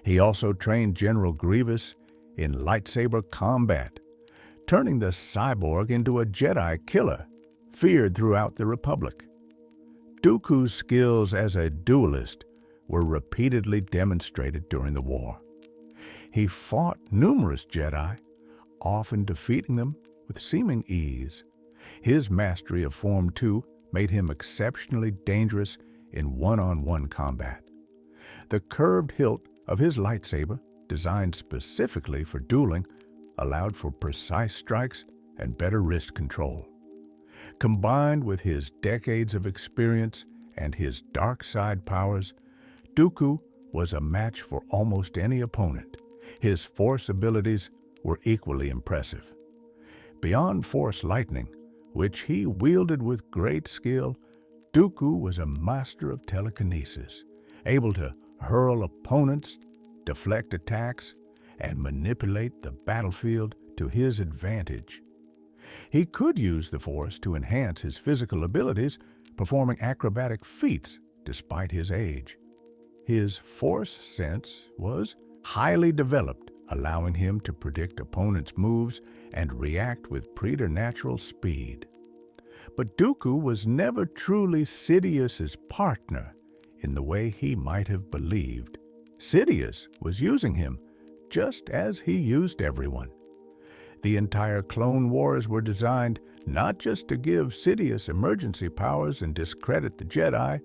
He also trained General Grievous in lightsaber combat, turning the cyborg into a Jedi killer, feared throughout the Republic. Dooku's skills as a duelist were repeatedly demonstrated during the war. He fought numerous Jedi, often defeating them with seeming ease. His mastery of Form 2 made him exceptionally dangerous in one-on-one combat. The curved hilt of his lightsaber, designed specifically for dueling, allowed for precise strikes and better wrist control. Combined with his decades of experience and his dark side powers, Dooku was a match for almost any opponent. His Force abilities were equally impressive. Beyond Force lightning, which he wielded with great skill, Dooku was a master of telekinesis, able to hurl opponents, deflect attacks, and manipulate the battlefield to his advantage. He could use the Force to enhance his physical abilities, performing acrobatic feats despite his age. His Force sense was highly developed, allowing him to predict opponents' moves and react with preternatural speed. But Dooku was never truly Sidious's partner in the way he might have believed. Sidious was using him just as he used everyone. The entire Clone Wars were designed not just to give Sidious emergency powers and discredit the Jedi,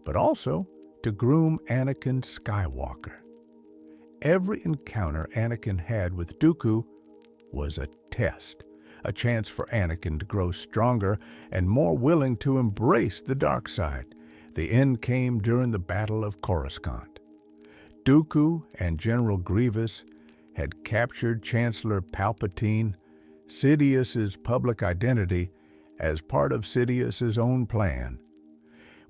but also to groom Anakin Skywalker. Every encounter Anakin had with Dooku was a test, a chance for Anakin to grow stronger and more willing to embrace the dark side. The end came during the Battle of Coruscant. Dooku and General Grievous had captured Chancellor Palpatine, Sidious's public identity, as part of Sidious's own plan.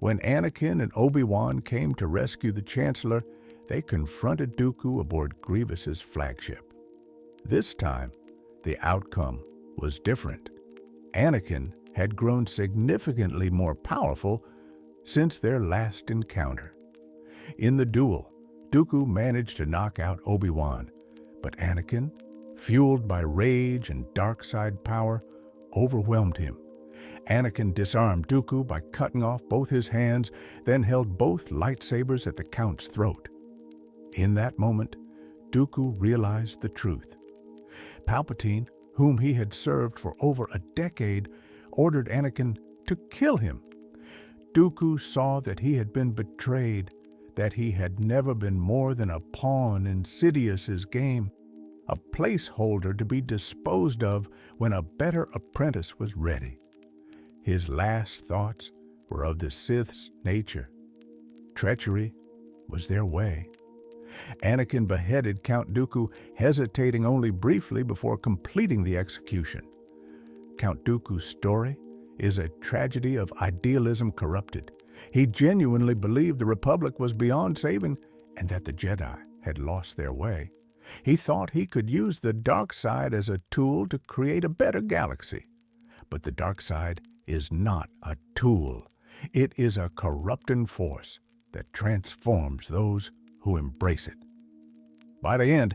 When Anakin and Obi-Wan came to rescue the Chancellor, they confronted Dooku aboard Grievous's flagship. This time, the outcome was different. Anakin had grown significantly more powerful since their last encounter. In the duel, Dooku managed to knock out Obi-Wan, but Anakin, fueled by rage and dark side power, overwhelmed him. Anakin disarmed Dooku by cutting off both his hands, then held both lightsabers at the Count's throat. In that moment, Dooku realized the truth. Palpatine, whom he had served for over a decade, ordered Anakin to kill him. Dooku saw that he had been betrayed, that he had never been more than a pawn in Sidious's game, a placeholder to be disposed of when a better apprentice was ready. His last thoughts were of the Sith's nature. Treachery was their way. Anakin beheaded Count Dooku, hesitating only briefly before completing the execution. Count Dooku's story is a tragedy of idealism corrupted. He genuinely believed the Republic was beyond saving and that the Jedi had lost their way. He thought he could use the dark side as a tool to create a better galaxy. But the dark side is not a tool. It is a corrupting force that transforms those who embrace it. By the end,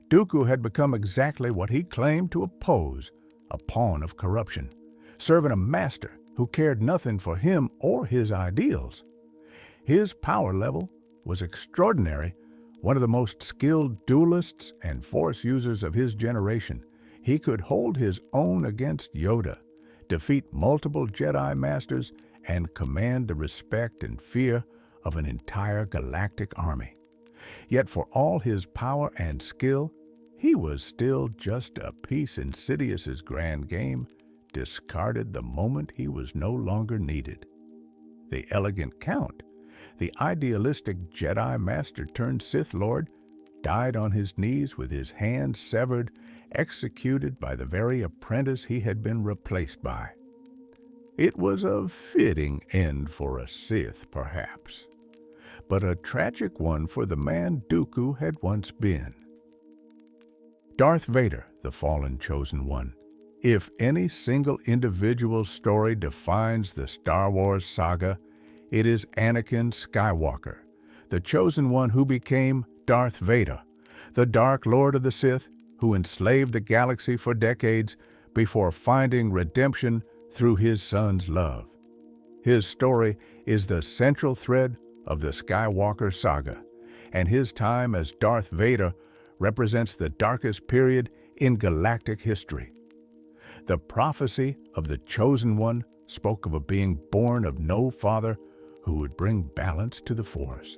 Dooku had become exactly what he claimed to oppose, a pawn of corruption, serving a master who cared nothing for him or his ideals. His power level was extraordinary, one of the most skilled duelists and force users of his generation. He could hold his own against Yoda, defeat multiple Jedi Masters, and command the respect and fear of an entire galactic army. Yet for all his power and skill, he was still just a piece in Sidious's grand game, discarded the moment he was no longer needed. The elegant Count, the idealistic Jedi Master turned Sith Lord, died on his knees with his hands severed, executed by the very apprentice he had been replaced by. It was a fitting end for a Sith, perhaps, but a tragic one for the man Dooku had once been. Darth Vader, the fallen chosen one. If any single individual story defines the Star Wars saga, it is Anakin Skywalker, the chosen one who became Darth Vader, the Dark Lord of the Sith who enslaved the galaxy for decades before finding redemption through his son's love. His story is the central thread of the Skywalker saga, and his time as Darth Vader represents the darkest period in galactic history. The prophecy of the Chosen One spoke of a being born of no father who would bring balance to the Force.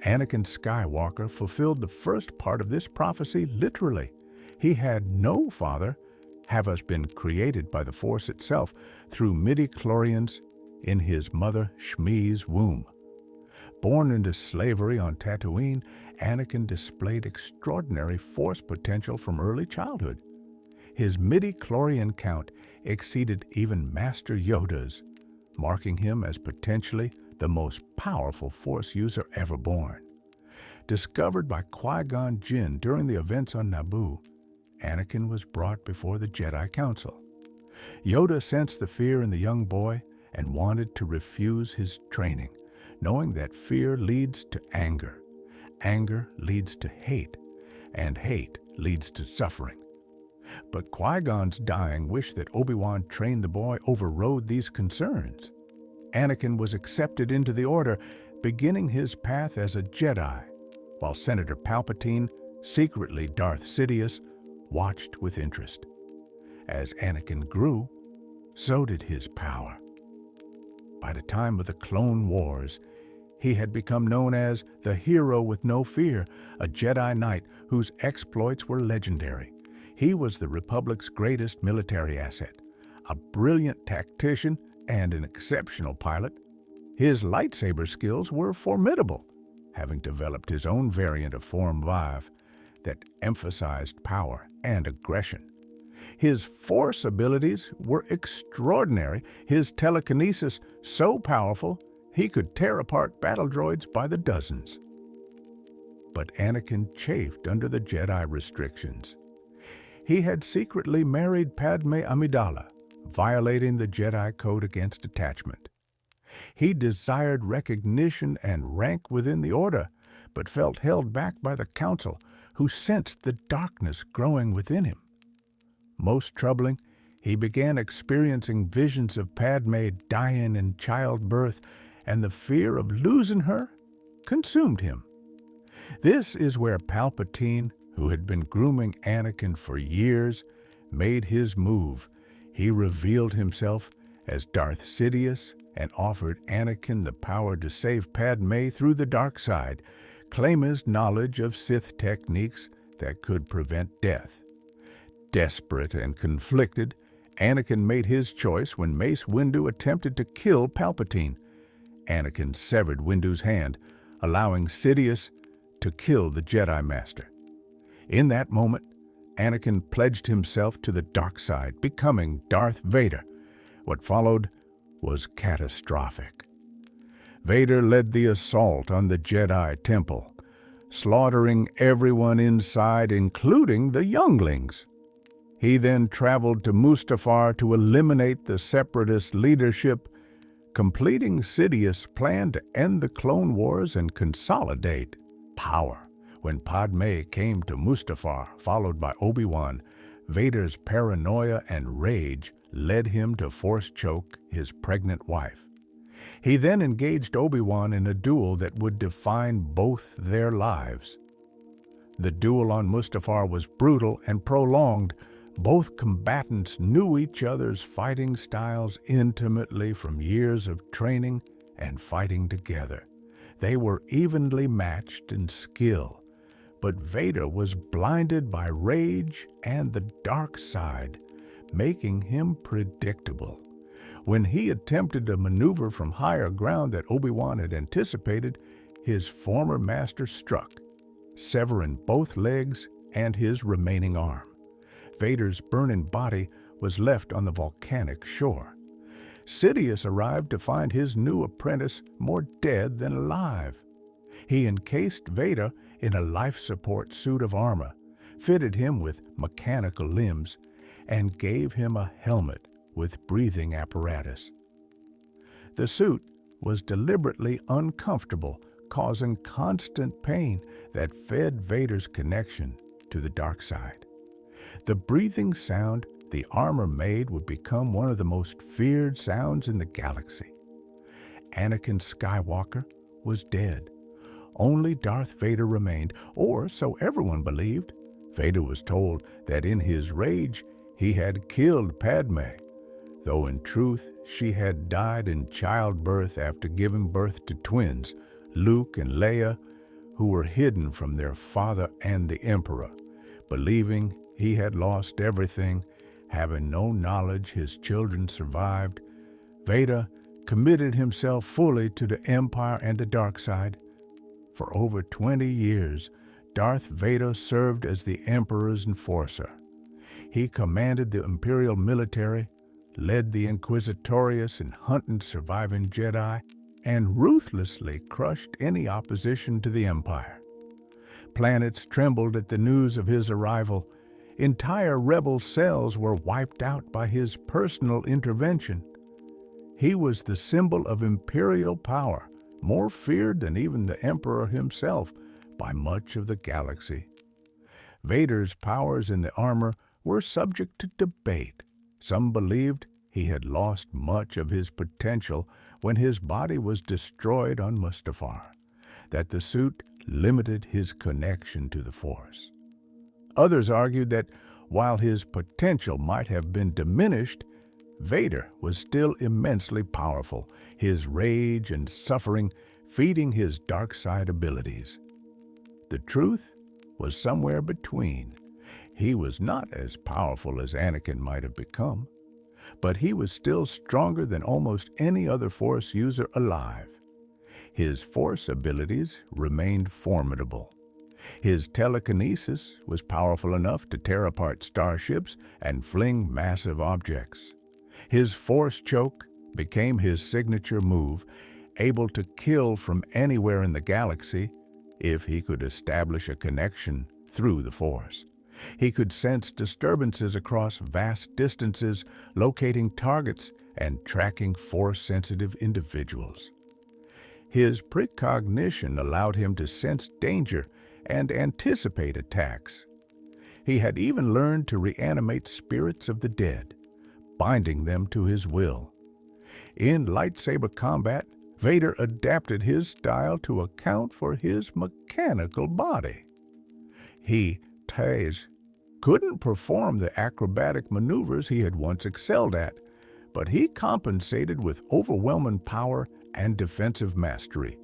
Anakin Skywalker fulfilled the first part of this prophecy literally. He had no father, having been created by the Force itself through midi-chlorians in his mother Shmi's womb. Born into slavery on Tatooine, Anakin displayed extraordinary Force potential from early childhood. His midi-chlorian count exceeded even Master Yoda's, marking him as potentially the most powerful Force user ever born. Discovered by Qui-Gon Jinn during the events on Naboo, Anakin was brought before the Jedi Council. Yoda sensed the fear in the young boy and wanted to refuse his training, knowing that fear leads to anger, anger leads to hate, and hate leads to suffering. But Qui-Gon's dying wish that Obi-Wan train the boy overrode these concerns. Anakin was accepted into the Order, beginning his path as a Jedi, while Senator Palpatine Secretly, Darth Sidious watched with interest. As Anakin grew, so did his power. By the time of the Clone Wars, he had become known as the hero with no fear, a Jedi Knight whose exploits were legendary. He was the Republic's greatest military asset, a brilliant tactician and an exceptional pilot. His lightsaber skills were formidable, having developed his own variant of Form 5 that emphasized power and aggression. His Force abilities were extraordinary, his telekinesis so powerful he could tear apart battle droids by the dozens. But Anakin chafed under the Jedi restrictions. He had secretly married Padme Amidala, violating the Jedi Code against attachment. He desired recognition and rank within the Order, but felt held back by the Council, who sensed the darkness growing within him. Most troubling, he began experiencing visions of Padme dying in childbirth, and the fear of losing her consumed him. This is where Palpatine, who had been grooming Anakin for years, made his move. He revealed himself as Darth Sidious and offered Anakin the power to save Padme through the dark side, claim his knowledge of Sith techniques that could prevent death. Desperate and conflicted, Anakin made his choice when Mace Windu attempted to kill Palpatine. Anakin severed Windu's hand, allowing Sidious to kill the Jedi Master. In that moment, Anakin pledged himself to the dark side, becoming Darth Vader. What followed was catastrophic. Vader led the assault on the Jedi Temple, slaughtering everyone inside, including the younglings. He then traveled to Mustafar to eliminate the Separatist leadership, completing Sidious' plan to end the Clone Wars and consolidate power. When Padme came to Mustafar, followed by Obi-Wan, Vader's paranoia and rage led him to force choke his pregnant wife. He then engaged Obi-Wan in a duel that would define both their lives. The duel on Mustafar was brutal and prolonged. Both combatants knew each other's fighting styles intimately from years of training and fighting together. They were evenly matched in skill, but Vader was blinded by rage and the dark side, making him predictable. When he attempted a maneuver from higher ground that Obi-Wan had anticipated, his former master struck, severing both legs and his remaining arm. Vader's burning body was left on the volcanic shore. Sidious arrived to find his new apprentice more dead than alive. He encased Vader in a life support suit of armor, fitted him with mechanical limbs, and gave him a helmet with breathing apparatus. The suit was deliberately uncomfortable, causing constant pain that fed Vader's connection to the dark side. The breathing sound the armor made would become one of the most feared sounds in the galaxy. Anakin Skywalker was dead. Only Darth Vader remained, or so everyone believed. Vader was told that in his rage he had killed Padme, though in truth she had died in childbirth after giving birth to twins, Luke and Leia, who were hidden from their father and the Emperor. Believing he had lost everything, having no knowledge his children survived, Vader committed himself fully to the Empire and the dark side. For over 20 years, Darth Vader served as the Emperor's enforcer. He commanded the Imperial military, led the Inquisitorius in hunting surviving Jedi, and ruthlessly crushed any opposition to the Empire. Planets trembled at the news of his arrival. Entire rebel cells were wiped out by his personal intervention. He was the symbol of imperial power, more feared than even the Emperor himself by much of the galaxy. Vader's powers in the armor were subject to debate. Some believed he had lost much of his potential when his body was destroyed on Mustafar, that the suit limited his connection to the Force. Others argued that while his potential might have been diminished, Vader was still immensely powerful, his rage and suffering feeding his dark side abilities. The truth was somewhere between. He was not as powerful as Anakin might have become, but he was still stronger than almost any other Force user alive. His Force abilities remained formidable. His telekinesis was powerful enough to tear apart starships and fling massive objects. His Force choke became his signature move, able to kill from anywhere in the galaxy if he could establish a connection through the Force. He could sense disturbances across vast distances, locating targets and tracking Force-sensitive individuals. His precognition allowed him to sense danger and anticipate attacks. He had even learned to reanimate spirits of the dead, binding them to his will. In lightsaber combat, Vader adapted his style to account for his mechanical body. He, Tej, couldn't perform the acrobatic maneuvers he had once excelled at, but he compensated with overwhelming power and defensive mastery.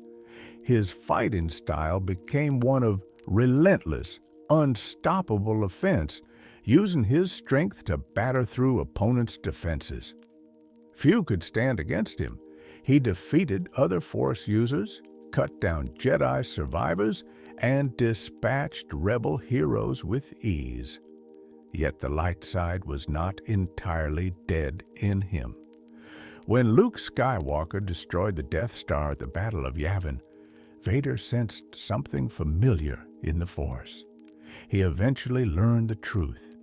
His fighting style became one of relentless, unstoppable offense, using his strength to batter through opponents' defenses. Few could stand against him. He defeated other Force users, cut down Jedi survivors, and dispatched rebel heroes with ease. Yet the light side was not entirely dead in him. When Luke Skywalker destroyed the Death Star at the Battle of Yavin, Vader sensed something familiar in the Force. He eventually learned the truth.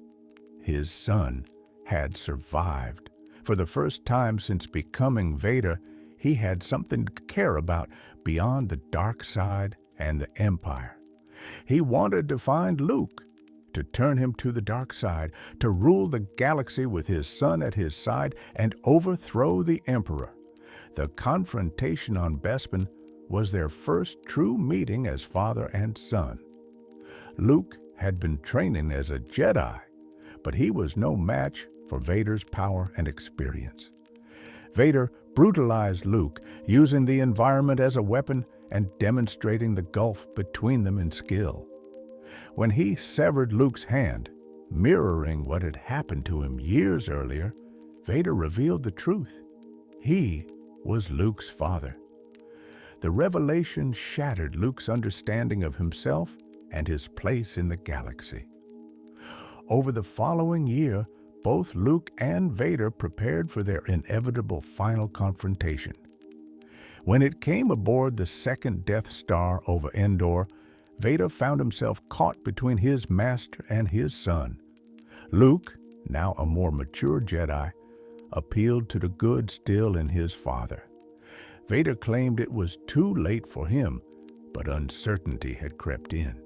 His son had survived. For the first time since becoming Vader, he had something to care about beyond the dark side and the Empire. He wanted to find Luke, to turn him to the dark side, to rule the galaxy with his son at his side and overthrow the Emperor. The confrontation on Bespin was their first true meeting as father and son. Luke had been training as a Jedi, but he was no match for Vader's power and experience. Vader brutalized Luke, using the environment as a weapon and demonstrating the gulf between them in skill. When he severed Luke's hand, mirroring what had happened to him years earlier, Vader revealed the truth. He was Luke's father. The revelation shattered Luke's understanding of himself and his place in the galaxy. Over the following year, both Luke and Vader prepared for their inevitable final confrontation. When it came aboard the second Death Star over Endor, Vader found himself caught between his master and his son. Luke, now a more mature Jedi, appealed to the good still in his father. Vader claimed it was too late for him, but uncertainty had crept in.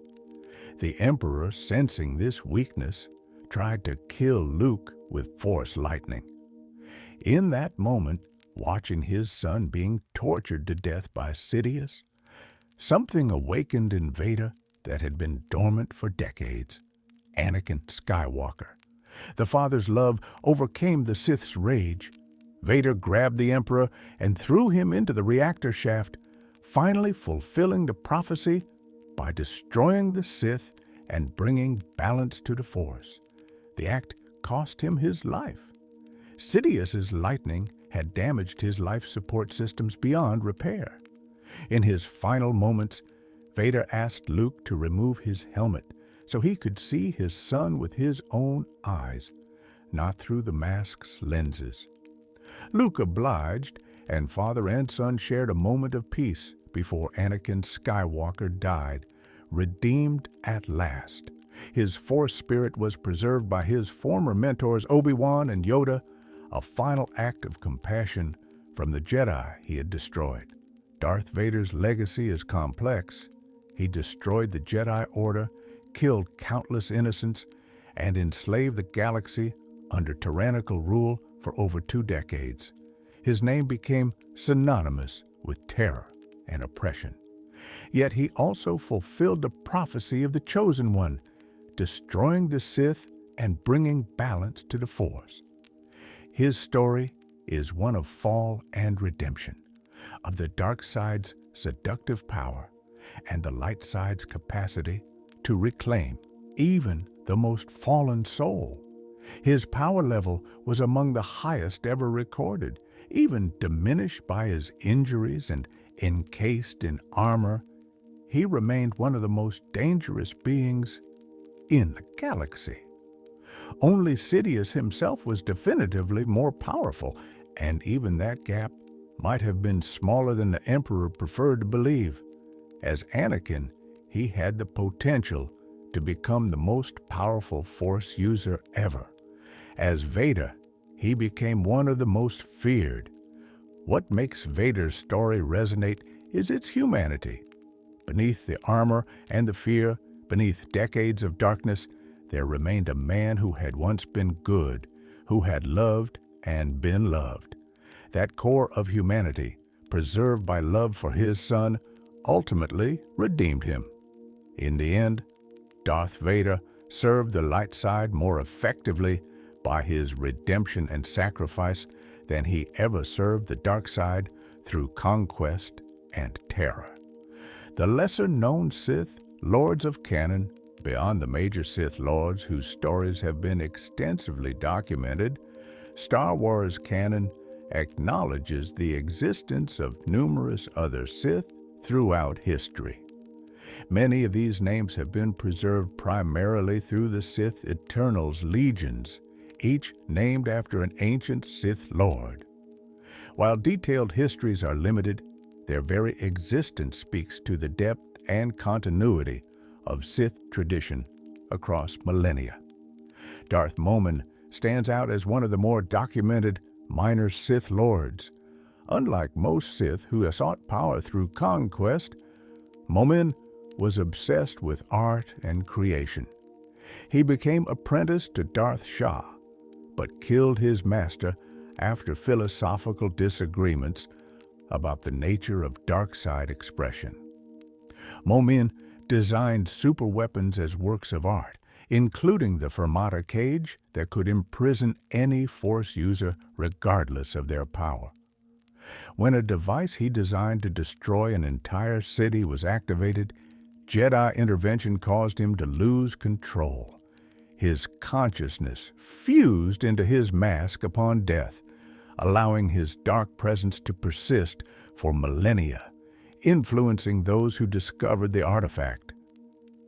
The Emperor, sensing this weakness, tried to kill Luke with Force lightning. In that moment, watching his son being tortured to death by Sidious, something awakened in Vader that had been dormant for decades. Anakin Skywalker. The father's love overcame the Sith's rage. Vader grabbed the Emperor and threw him into the reactor shaft, finally fulfilling the prophecy by destroying the Sith and bringing balance to the Force. The act cost him his life. Sidious's lightning had damaged his life support systems beyond repair. In his final moments, Vader asked Luke to remove his helmet so he could see his son with his own eyes, not through the mask's lenses. Luke obliged, and father and son shared a moment of peace before Anakin Skywalker died, redeemed at last. His Force spirit was preserved by his former mentors Obi-Wan and Yoda, a final act of compassion from the Jedi he had destroyed. Darth Vader's legacy is complex. He destroyed the Jedi Order, killed countless innocents, and enslaved the galaxy under tyrannical rule for over 2 decades. His name became synonymous with terror and oppression. Yet he also fulfilled the prophecy of the Chosen One, destroying the Sith and bringing balance to the Force. His story is one of fall and redemption, of the dark side's seductive power and the light side's capacity to reclaim even the most fallen soul. His power level was among the highest ever recorded, even diminished by his injuries and encased in armor. He remained one of the most dangerous beings in the galaxy. Only Sidious himself was definitively more powerful, and even that gap might have been smaller than the Emperor preferred to believe. As Anakin, he had the potential to become the most powerful Force user ever. As Vader, he became one of the most feared. What makes Vader's story resonate is its humanity. Beneath the armor and the fear, beneath decades of darkness, there remained a man who had once been good, who had loved and been loved. That core of humanity, preserved by love for his son, ultimately redeemed him. In the end, Darth Vader served the light side more effectively by his redemption and sacrifice than he ever served the dark side through conquest and terror. The lesser-known Sith Lords of canon, beyond the major Sith Lords whose stories have been extensively documented, Star Wars canon acknowledges the existence of numerous other Sith throughout history. Many of these names have been preserved primarily through the Sith Eternals legions, each named after an ancient Sith Lord. While detailed histories are limited, their very existence speaks to the depth and continuity of Sith tradition across millennia. Darth Momin stands out as one of the more documented minor Sith Lords. Unlike most Sith who sought power through conquest, Momin was obsessed with art and creation. He became apprenticed to Darth Shah, but killed his master after philosophical disagreements about the nature of dark side expression. Momin designed superweapons as works of art, including the Fermata cage that could imprison any Force user regardless of their power. When a device he designed to destroy an entire city was activated, Jedi intervention caused him to lose control. His consciousness fused into his mask upon death, allowing his dark presence to persist for millennia, influencing those who discovered the artifact.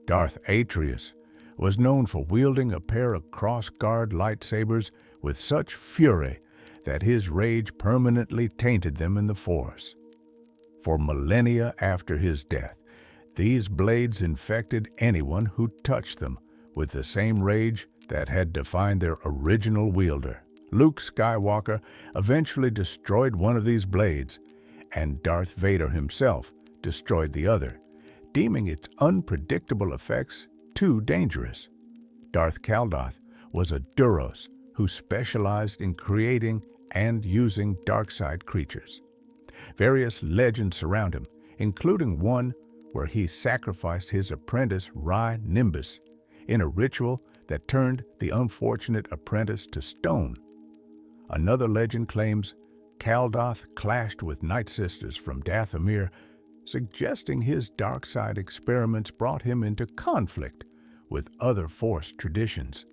Darth Atreus was known for wielding a pair of cross-guard lightsabers with such fury that his rage permanently tainted them in the Force. For millennia after his death, these blades infected anyone who touched them with the same rage that had defined their original wielder. Luke Skywalker eventually destroyed one of these blades, and Darth Vader himself destroyed the other, deeming its unpredictable effects too dangerous. Darth Kaldoth was a Duros who specialized in creating and using dark-side creatures. Various legends surround him, including one where he sacrificed his apprentice Rye Nimbus in a ritual that turned the unfortunate apprentice to stone. Another legend claims Kaldoth clashed with Night Sisters from Dathomir, suggesting his dark side experiments brought him into conflict with other Force traditions.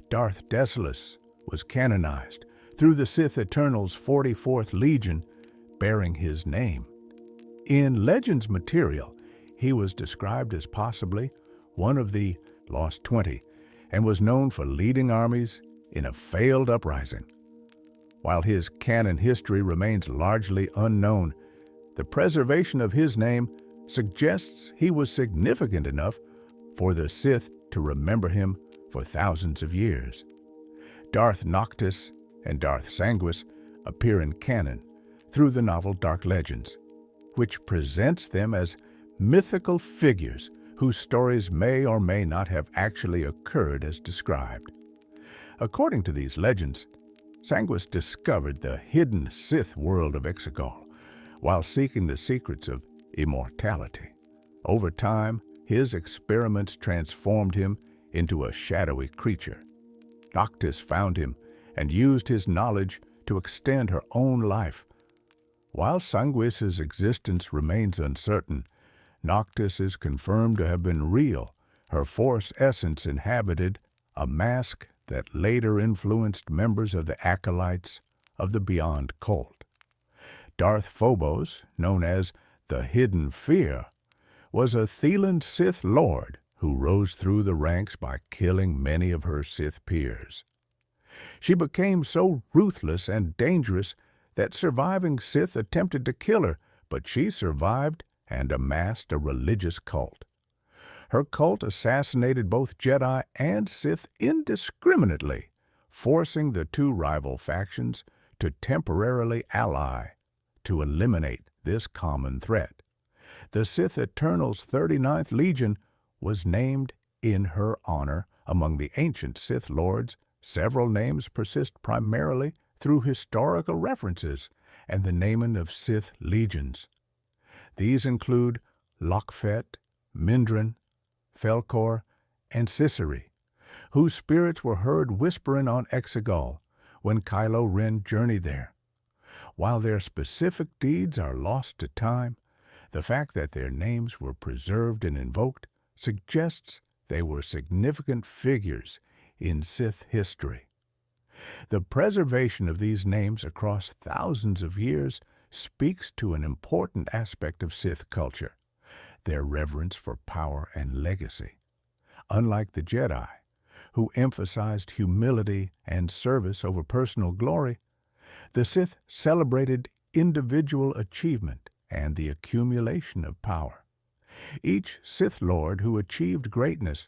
Darth Desolus was canonized through the Sith Eternals' 44th Legion, bearing his name. In Legends material, he was described as possibly one of the Lost 20 and was known for leading armies in a failed uprising. While his canon history remains largely unknown, the preservation of his name suggests he was significant enough for the Sith to remember him for thousands of years. Darth Noctis and Darth Sanguis appear in canon through the novel Dark Legends, which presents them as mythical figures whose stories may or may not have actually occurred as described. According to these legends, Sanguis discovered the hidden Sith world of Exegol while seeking the secrets of immortality. Over time, his experiments transformed him into a shadowy creature. Noctis found him and used his knowledge to extend her own life. While Sanguis's existence remains uncertain, Noctis is confirmed to have been real. Her Force essence inhabited a mask that later influenced members of the Acolytes of the Beyond cult. Darth Phobos, known as the Hidden Fear, was a Thelan Sith Lord who rose through the ranks by killing many of her Sith peers. She became so ruthless and dangerous that surviving Sith attempted to kill her, but she survived and amassed a religious cult. Her cult assassinated both Jedi and Sith indiscriminately, forcing the two rival factions to temporarily ally to eliminate this common threat. The Sith Eternal's 39th Legion was named in her honor. Among the ancient Sith Lords, several names persist primarily through historical references and the naming of Sith legions. These include Lokfet, Mindrin, Felkor, and Siseri, whose spirits were heard whispering on Exegol when Kylo Ren journeyed there. While their specific deeds are lost to time, the fact that their names were preserved and invoked suggests they were significant figures in Sith history. The preservation of these names across thousands of years speaks to an important aspect of Sith culture, their reverence for power and legacy. Unlike the Jedi, who emphasized humility and service over personal glory, the Sith celebrated individual achievement and the accumulation of power. Each Sith Lord who achieved greatness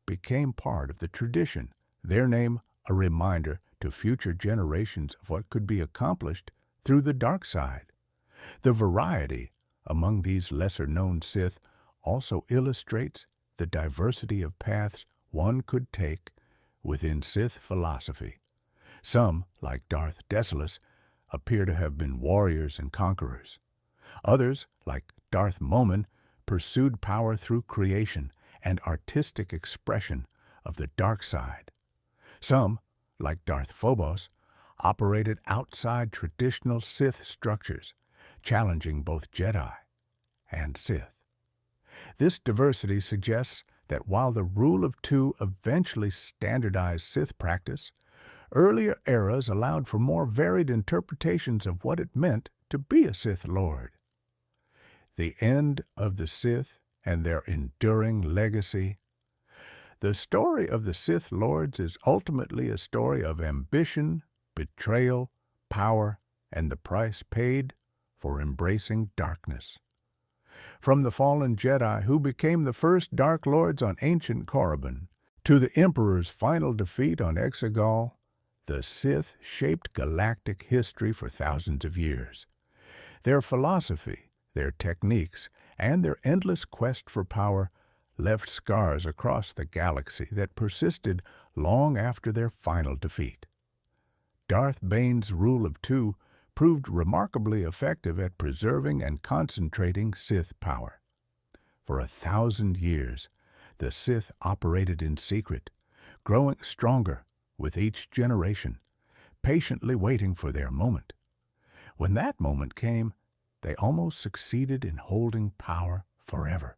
became part of the tradition, their name a reminder to future generations of what could be accomplished through the dark side. The variety among these lesser-known Sith also illustrates the diversity of paths one could take within Sith philosophy. Some, like Darth Desolus, appear to have been warriors and conquerors. Others, like Darth Momin, pursued power through creation and artistic expression of the dark side. Some, like Darth Phobos, operated outside traditional Sith structures, challenging both Jedi and Sith. This diversity suggests that while the Rule of Two eventually standardized Sith practice, earlier eras allowed for more varied interpretations of what it meant to be a Sith Lord. The end of the Sith and their enduring legacy. The story of the Sith Lords is ultimately a story of ambition, betrayal, power, and the price paid for embracing darkness. From the fallen Jedi who became the first Dark Lords on ancient Korriban, to the Emperor's final defeat on Exegol, the Sith shaped galactic history for thousands of years. Their philosophy, their techniques, and their endless quest for power left scars across the galaxy that persisted long after their final defeat. Darth Bane's Rule of Two proved remarkably effective at preserving and concentrating Sith power. For 1,000 years, the Sith operated in secret, growing stronger with each generation, patiently waiting for their moment. When that moment came, they almost succeeded in holding power forever.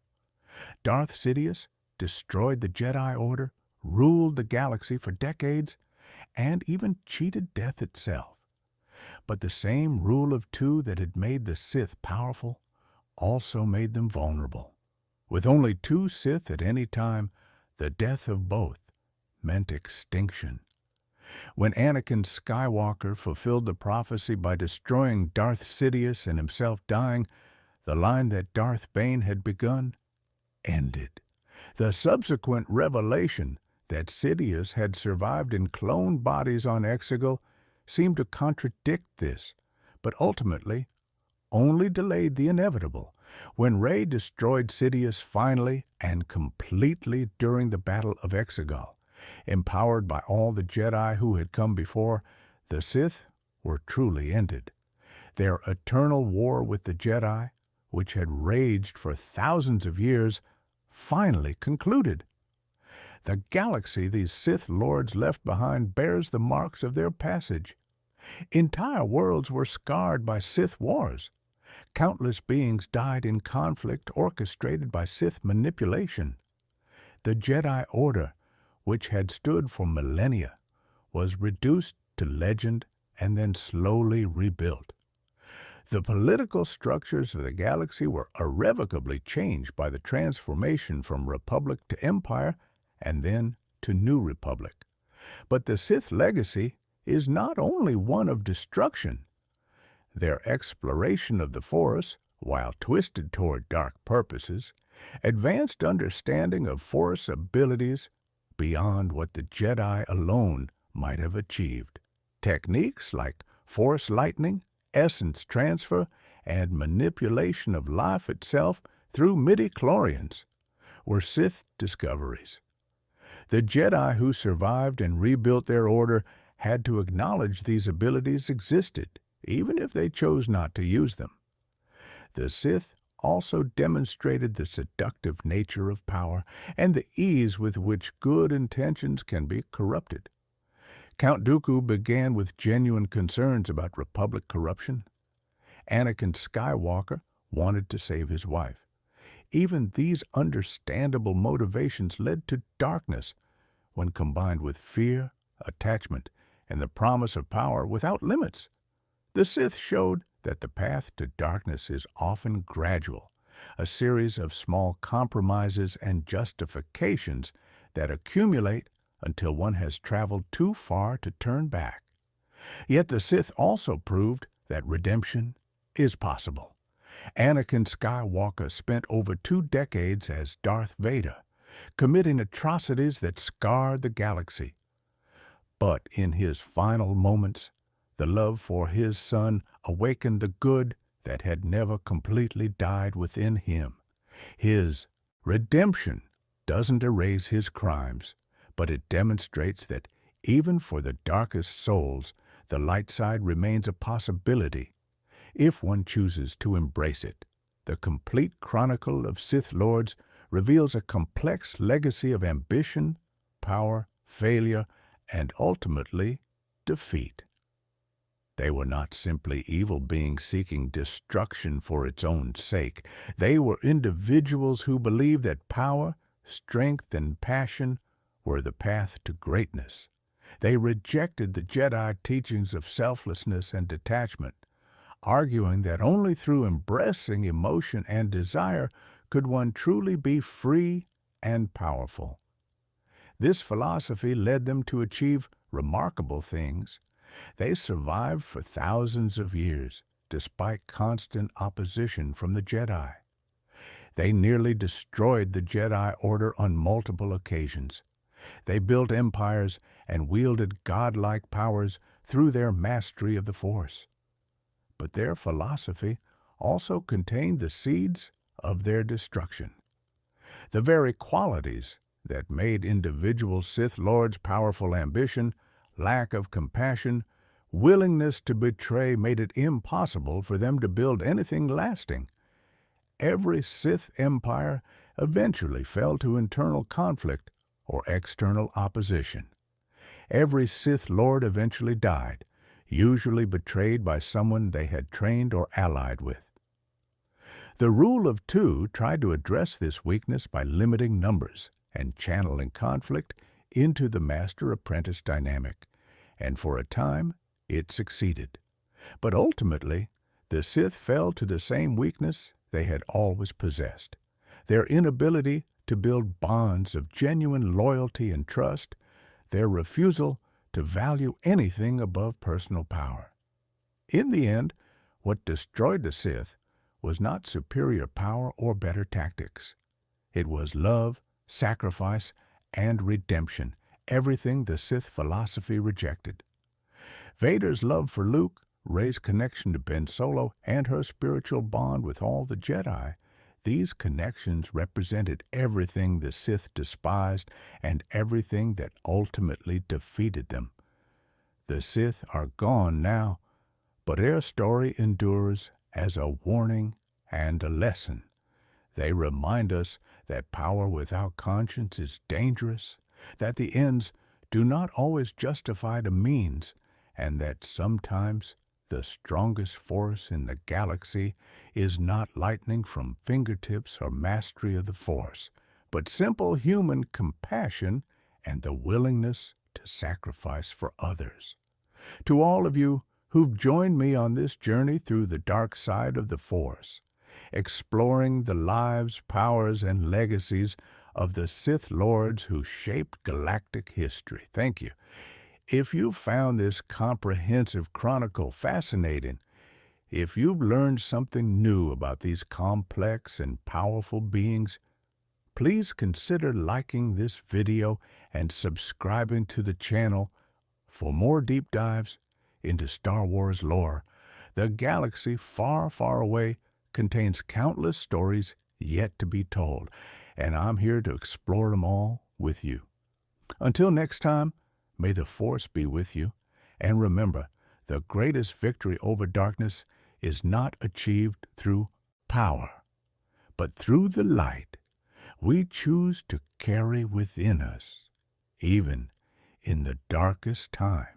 Darth Sidious destroyed the Jedi Order, ruled the galaxy for decades, and even cheated death itself. But the same Rule of Two that had made the Sith powerful also made them vulnerable. With only 2 Sith at any time, the death of both meant extinction. When Anakin Skywalker fulfilled the prophecy by destroying Darth Sidious and himself dying, the line that Darth Bane had begun ended. The subsequent revelation that Sidious had survived in cloned bodies on Exegol seemed to contradict this, but ultimately only delayed the inevitable. When Rey destroyed Sidious finally and completely during the Battle of Exegol, empowered by all the Jedi who had come before, the Sith were truly ended. Their eternal war with the Jedi, which had raged for thousands of years, finally concluded. The galaxy these Sith Lords left behind bears the marks of their passage. Entire worlds were scarred by Sith wars. Countless beings died in conflict orchestrated by Sith manipulation. The Jedi Order, which had stood for millennia, was reduced to legend and then slowly rebuilt. The political structures of the galaxy were irrevocably changed by the transformation from Republic to Empire and then to New Republic. But the Sith legacy is not only one of destruction. Their exploration of the Force, while twisted toward dark purposes, advanced understanding of Force abilities beyond what the Jedi alone might have achieved. Techniques like Force lightning, essence transfer, and manipulation of life itself through midi-chlorians were Sith discoveries. The Jedi who survived and rebuilt their order had to acknowledge these abilities existed, even if they chose not to use them. The Sith also demonstrated the seductive nature of power and the ease with which good intentions can be corrupted. Count Dooku began with genuine concerns about Republic corruption. Anakin Skywalker wanted to save his wife. Even these understandable motivations led to darkness when combined with fear, attachment, and the promise of power without limits. The Sith showed that the path to darkness is often gradual, a series of small compromises and justifications that accumulate until one has traveled too far to turn back. Yet the Sith also proved that redemption is possible. Anakin Skywalker spent over 2 decades as Darth Vader, committing atrocities that scarred the galaxy. But in his final moments, the love for his son awakened the good that had never completely died within him. His redemption doesn't erase his crimes, but it demonstrates that even for the darkest souls, the light side remains a possibility if one chooses to embrace it. The complete chronicle of Sith Lords reveals a complex legacy of ambition, power, failure, and ultimately defeat. They were not simply evil beings seeking destruction for its own sake. They were individuals who believed that power, strength, and passion were the path to greatness. They rejected the Jedi teachings of selflessness and detachment, arguing that only through embracing emotion and desire could one truly be free and powerful. This philosophy led them to achieve remarkable things. They survived for thousands of years, despite constant opposition from the Jedi. They nearly destroyed the Jedi Order on multiple occasions. They built empires and wielded godlike powers through their mastery of the Force. But their philosophy also contained the seeds of their destruction. The very qualities that made individual Sith Lords powerful: ambition, lack of compassion, willingness to betray, made it impossible for them to build anything lasting. Every Sith empire eventually fell to internal conflict or external opposition. Every Sith Lord eventually died, usually betrayed by someone they had trained or allied with. The Rule of Two tried to address this weakness by limiting numbers and channeling conflict into the master-apprentice dynamic, and for a time it succeeded. But ultimately, the Sith fell to the same weakness they had always possessed: their inability to build bonds of genuine loyalty and trust, their refusal to value anything above personal power. In the end, what destroyed the Sith was not superior power or better tactics. It was love, sacrifice, and redemption, everything the Sith philosophy rejected. Vader's love for Luke, Rey's connection to Ben Solo, and her spiritual bond with all the Jedi, these connections represented everything the Sith despised and everything that ultimately defeated them. The Sith are gone now, but their story endures as a warning and a lesson. They remind us that power without conscience is dangerous, that the ends do not always justify the means, and that sometimes the strongest force in the galaxy is not lightning from fingertips or mastery of the Force, but simple human compassion and the willingness to sacrifice for others. To all of you who've joined me on this journey through the dark side of the Force, exploring the lives, powers, and legacies of the Sith Lords who shaped galactic history. Thank you. If you found this comprehensive chronicle fascinating, if you've learned something new about these complex and powerful beings, please consider liking this video and subscribing to the channel for more deep dives into Star Wars lore. The galaxy far, far away contains countless stories yet to be told, and I'm here to explore them all with you. Until next time, may the Force be with you, and remember, the greatest victory over darkness is not achieved through power, but through the light we choose to carry within us, even in the darkest time.